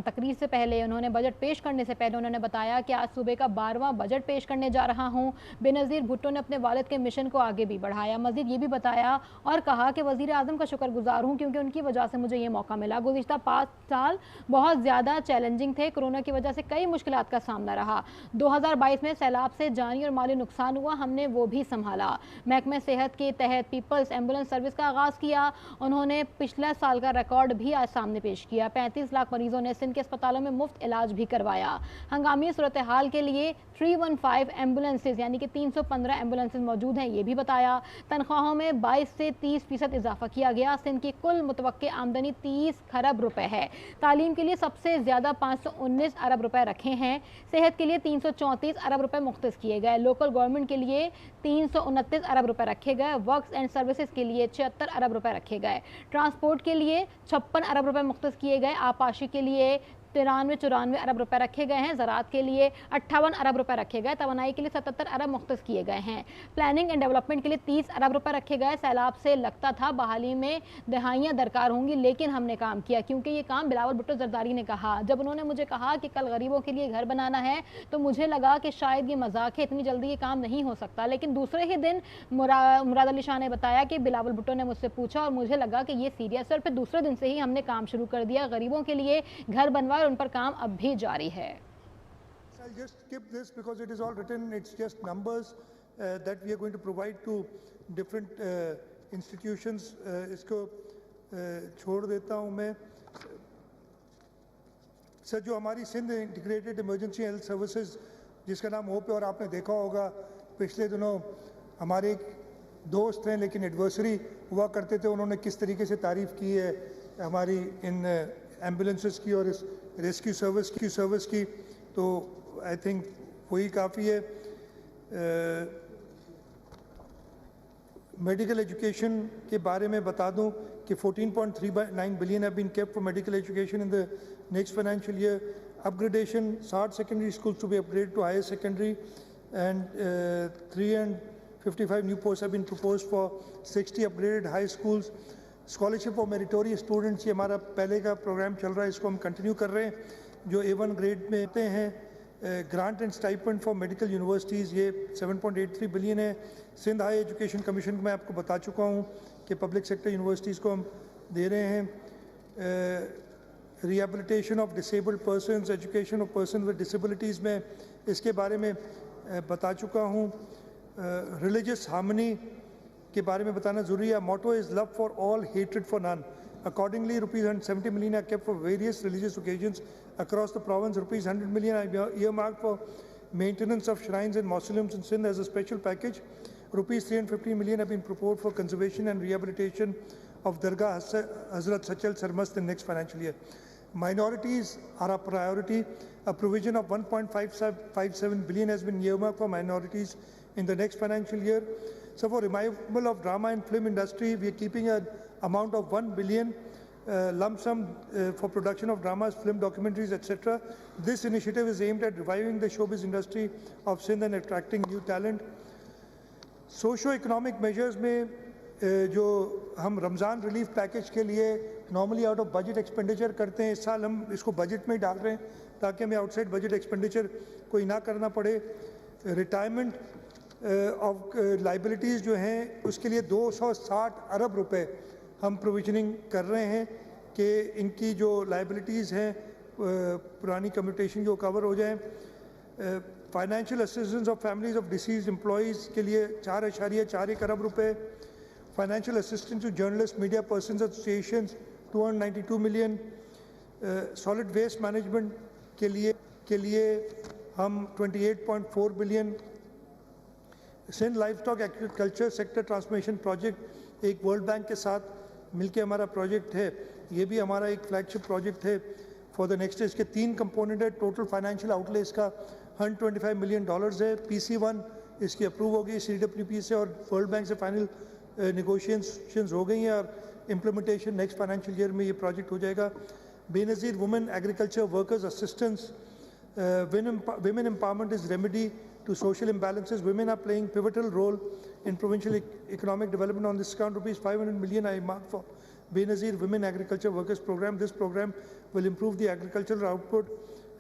तकरीर से पहले उन्होंने बजट पेश करने से पहले उन्होंने बताया कि आज सूबे का 12वां बजट पेश करने जा रहा हूँ। बेनज़ीर भुट्टो ने अपने वालिद के मिशन को आगे भी बढ़ाया। मज़ीद ये भी बताया और कहा कि वज़ीर आज़म का शुक्रगुजार हूँ क्योंकि उनकी वजह से मुझे ये मौका मिला। गुज़िश्ता 5 साल बहुत ज़्यादा चैलेंजिंग थे। कोरोना की वजह से कई मुश्किलात का सामना रहा। 2022 में सैलाब से जानी और माली नुकसान हुआ, हमने वो भी संभाला। महकमे सेहत के तहत पीपल्स एम्बुलेंस सर्विस का आगाज़ किया। उन्होंने पिछले साल का रिकॉर्ड भी आज सामने पेश किया। 35 लाख मरीजों ने सिंध के अस्पतालों में मुफ्त इलाज भी करवाया। हंगामी सूरत हाल के लिए 315 एम्बुलेंसेज यानी कि 315 एम्बुलेंसेज मौजूद हैं, ये भी बताया। तनख्वाहों में 22 से 30% इजाफा किया गया। सिंध की कुल मुतवक्के आमदनी 30 खरब रुपए है। तालीम के लिए सबसे ज़्यादा 519 अरब रुपए रखे हैं। सेहत के लिए 334 अरब रुपए मुख्तस किए गए। लोकल गवर्नमेंट के लिए 329 अरब रुपए रखे गए। वर्क्स एंड सर्विसेज के लिए 76 अरब रुपए रखे गए। ट्रांसपोर्ट के लिए 56 अरब रुपए मुख्तस किए गए। आपाशी के लिए 93-94 अरब रुपए रखे गए हैं। ज़राअत के लिए 58 अरब रुपए रखे गए। तवानाई के लिए 77 अरब मुख्तस किए गए हैं। प्लानिंग एंड डेवलपमेंट के लिए 30 अरब रुपए रखे गए। सैलाब से लगता था बहाली में दहाइयाँ दरकार होंगी, लेकिन हमने काम किया, क्योंकि ये काम बिलावल भुट्टो जरदारी ने कहा। जब उन्होंने मुझे कहा कि कल गरीबों के लिए घर बनाना है तो मुझे लगा कि शायद ये मजाक है, इतनी जल्दी ये काम नहीं हो सकता। लेकिन दूसरे ही दिन मुराद अली शाह ने बताया कि बिलावल भुट्टो ने मुझसे पूछा और मुझे लगा कि ये सीरियस है, और फिर दूसरे दिन से ही हमने काम शुरू कर दिया। गरीबों के लिए घर बनवाए, उन पर काम अब भी जारी है। I'll just skip this because it is all written. It's just numbers that we are going to provide to different institutions. इसको छोड़ देता हूँ मैं। सर, जो हमारी Sindh integrated emergency health services जिसका नाम होप है, और आपने देखा होगा पिछले दिनों हमारे एक दोस्त हैं लेकिन एडवर्सरी हुआ करते थे, उन्होंने किस तरीके से तारीफ़ की है हमारी इन एम्बुलेंसेस की और इस रेस्क्यू सर्विस की, तो आई थिंक वही काफ़ी है। मेडिकल एजुकेशन के बारे में बता दूं कि 14.39 billion have been kept for medical education in the next financial year. Upgradation 60 secondary schools to be upgrade to higher secondary and 355 new post have been proposed for 60 upgraded high schools. Scholarship for meritorious students, ये हमारा पहले का programme चल रहा है, इसको हम continue कर रहे हैं, जो A1 ग्रेड में आते हैं। Grant and stipend for medical universities, ये 7.83 बिलियन है। सिंध हाई एजुकेशन कमीशन को मैं आपको बता चुका हूँ कि पब्लिक सेक्टर यूनिवर्सिटीज़ को हम दे रहे हैं। Rehabilitation of disabled persons, education of person with disabilities में इसके बारे में बता चुका हूँ। रिलीजियस हार्मनी के बारे में बताना ज़रूरी है। Motto is love for all, hatred for none. Accordingly, ₹170 million are kept for various religious occasions across the province. ₹100 million are earmarked for maintenance of shrines and mausoleums in Sindh as a special package. ₹350 million have been proposed for conservation and rehabilitation of Dargah Hazrat Sachal Sarmast in next financial year. Minorities are a priority. A provision of $1.57 billion has been earmarked for minorities in the next financial year. So for revival of drama and film industry, we are keeping an amount of $1 billion lump sum for production of dramas, film documentaries, etc. This initiative is aimed at reviving the showbiz industry of Sindh and attracting new talent. Socio-economic measures में जो हम Ramzan relief package के लिए normally out of budget expenditure करते हैं, इस साल हम इसको बजट में ही डाल रहे हैं ताकि हमें आउटसाइड बजट एक्सपेंडिचर कोई ना करना पड़े। रिटायरमेंट ऑफ लाइबिलिटीज़ जो हैं उसके लिए 260 अरब रुपए हम प्रोविजनिंग कर रहे हैं कि इनकी जो लाइबिलिटीज़ हैं पुरानी कम्यूटेशन जो कवर हो जाए। Financial assistance of families of deceased employees के लिए 4.41 अरब रुपए। Financial assistance to journalist media person association 292 million. Solid waste management के लिए हम 28.4 बिलियन। Sindh livestock agriculture sector transformation project एक वर्ल्ड बैंक के साथ मिलके हमारा प्रोजेक्ट है, ये भी हमारा एक फ्लैगशिप प्रोजेक्ट है फॉर द नेक्स्ट। इसके 3 कंपोनेंट है। टोटल फाइनेंशियल आउटले इसका $125 मिलियन है। PC1 इसकी अप्रूव हो गई CWP से और वर्ल्ड बैंक से फाइनल नेगोशिएशंस हो गई हैं और इम्प्लीमेंटेशन नेक्स्ट फाइनेंशियल ईयर में ये प्रोजेक्ट हो जाएगा। Benazir women agriculture workers assistance. Women empowerment is remedy to social imbalances. Women are playing pivotal role in provincial economic development. On this account, ₹500 million I marked for Benazir Women Agriculture Workers Program. This program will improve the agricultural output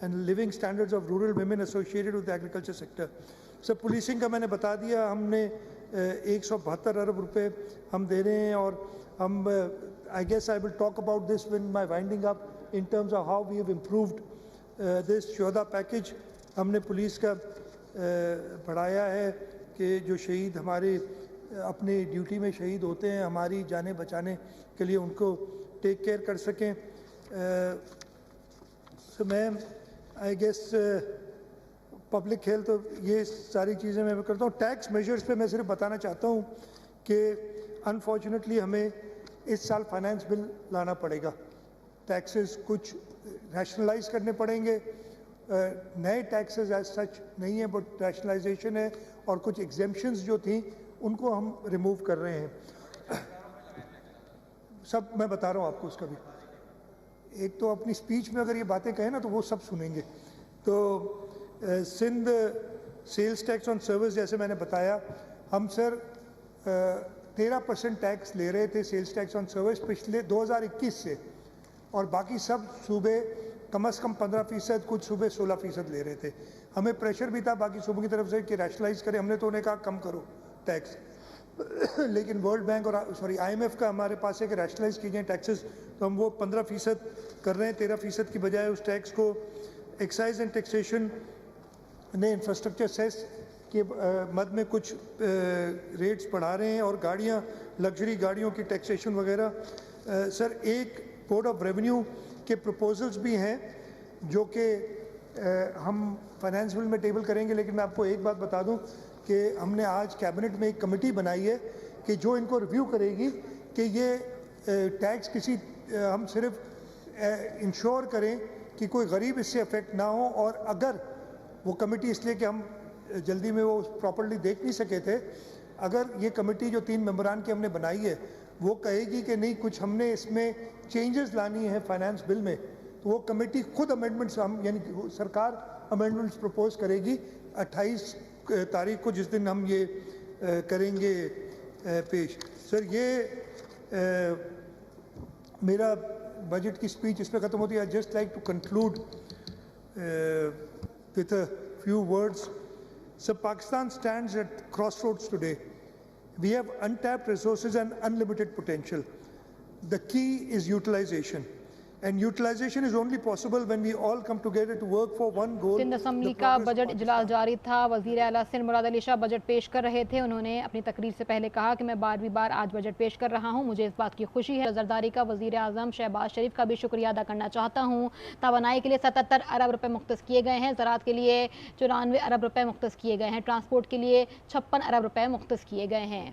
and living standards of rural women associated with the agriculture sector. So policing का मैंने बता दिया, हमने 172 अरब रुपए हम दे रहे हैं और हम I guess I will talk about this when my winding up in terms of how we have improved this शोहदा पैकेज। हमने पुलिस का बढ़ाया है कि जो शहीद हमारे अपने ड्यूटी में शहीद होते हैं, हमारी जानें बचाने के लिए उनको टेक केयर कर सकें। सो मैं आई गेस पब्लिक हेल्थ तो ये सारी चीज़ें मैं करता हूँ। टैक्स मेजर्स पे मैं सिर्फ बताना चाहता हूँ कि अनफॉर्चुनेटली हमें इस साल फाइनेंस बिल लाना पड़ेगा। टैक्सेस कुछ रैशनलाइज करने पड़ेंगे। नए टैक्सेस एज सच नहीं है बट रैशनलाइजेशन है और कुछ एग्जेम्पशंस जो थी उनको हम रिमूव कर रहे हैं। सब मैं बता रहा हूँ आपको उसका भी। एक तो अपनी स्पीच में अगर ये बातें कहें ना तो वो सब सुनेंगे। तो Sindh sales tax on service जैसे मैंने बताया, हम सर 13% टैक्स ले रहे थे सेल्स टैक्स ऑन सर्विस पिछले 2021 से और बाकी सब सूबे कम से कम 15%, कुछ सूबे 16% ले रहे थे। हमें प्रेशर भी था बाकी सूबों की तरफ से कि रैशनलाइज करें, हमने तो उन्हें कहा कम करो टैक्स लेकिन वर्ल्ड बैंक और IMF का हमारे पास है कि रैशनलाइज की जाए टैक्सेस, तो हम वो 15% कर रहे हैं 13% की बजाय उस टैक्स को। एक्साइज एंड टैक्सेशन ने इंफ्रास्ट्रक्चर सेस के मद में कुछ रेट्स बढ़ा रहे हैं और गाड़ियाँ लग्जरी गाड़ियों की टैक्सेशन वगैरह। सर एक बोर्ड ऑफ रेवेन्यू के प्रपोजल्स भी हैं जो कि हम फाइनेंस बिल में टेबल करेंगे, लेकिन मैं आपको एक बात बता दूं कि हमने आज कैबिनेट में एक कमेटी बनाई है कि जो इनको रिव्यू करेगी कि ये टैक्स किसी हम सिर्फ इंश्योर करें कि कोई गरीब इससे अफेक्ट ना हो। और अगर वो कमेटी इसलिए कि हम जल्दी में वो प्रॉपर्ली देख नहीं सके थे, अगर ये कमेटी जो 3 मेंबरान की हमने बनाई है वो कहेगी कि नहीं कुछ हमने इसमें चेंजेस लानी है फाइनेंस बिल में, तो वो कमेटी खुद अमेंडमेंट्स हम यानी सरकार अमेंडमेंट्स प्रपोज करेगी 28 तारीख को, जिस दिन हम ये करेंगे पेश। सर ये मेरा बजट की स्पीच इस पर ख़त्म होती है। I just like to conclude with a few words. Sir Pakistan stands at crossroads today. We have untapped resources and unlimited potential. The key is utilization. And utilization is only possible when we all come together to work for one goal. Sindh assembly का budget इजलास जारी था। वज़ीर आला Sindh Murad Ali Shah budget पेश कर रहे थे। उन्होंने अपनी तकरीर से पहले कहा कि मैं 12वीं बार आज बजट पेश कर रहा हूं, मुझे इस बात की खुशी है। जरदारी का वज़ीर आज़म शहबाज शरीफ का भी शुक्रिया अदा करना चाहता हूं। तवानाई के लिए 77 अरब रुपए मुख्तस किए गए हैं। ज़राअत के लिए 94 अरब रुपए मुख्तस किए गए हैं। ट्रांसपोर्ट के लिए 56 अरब रुपए मुख्तस किए गए हैं।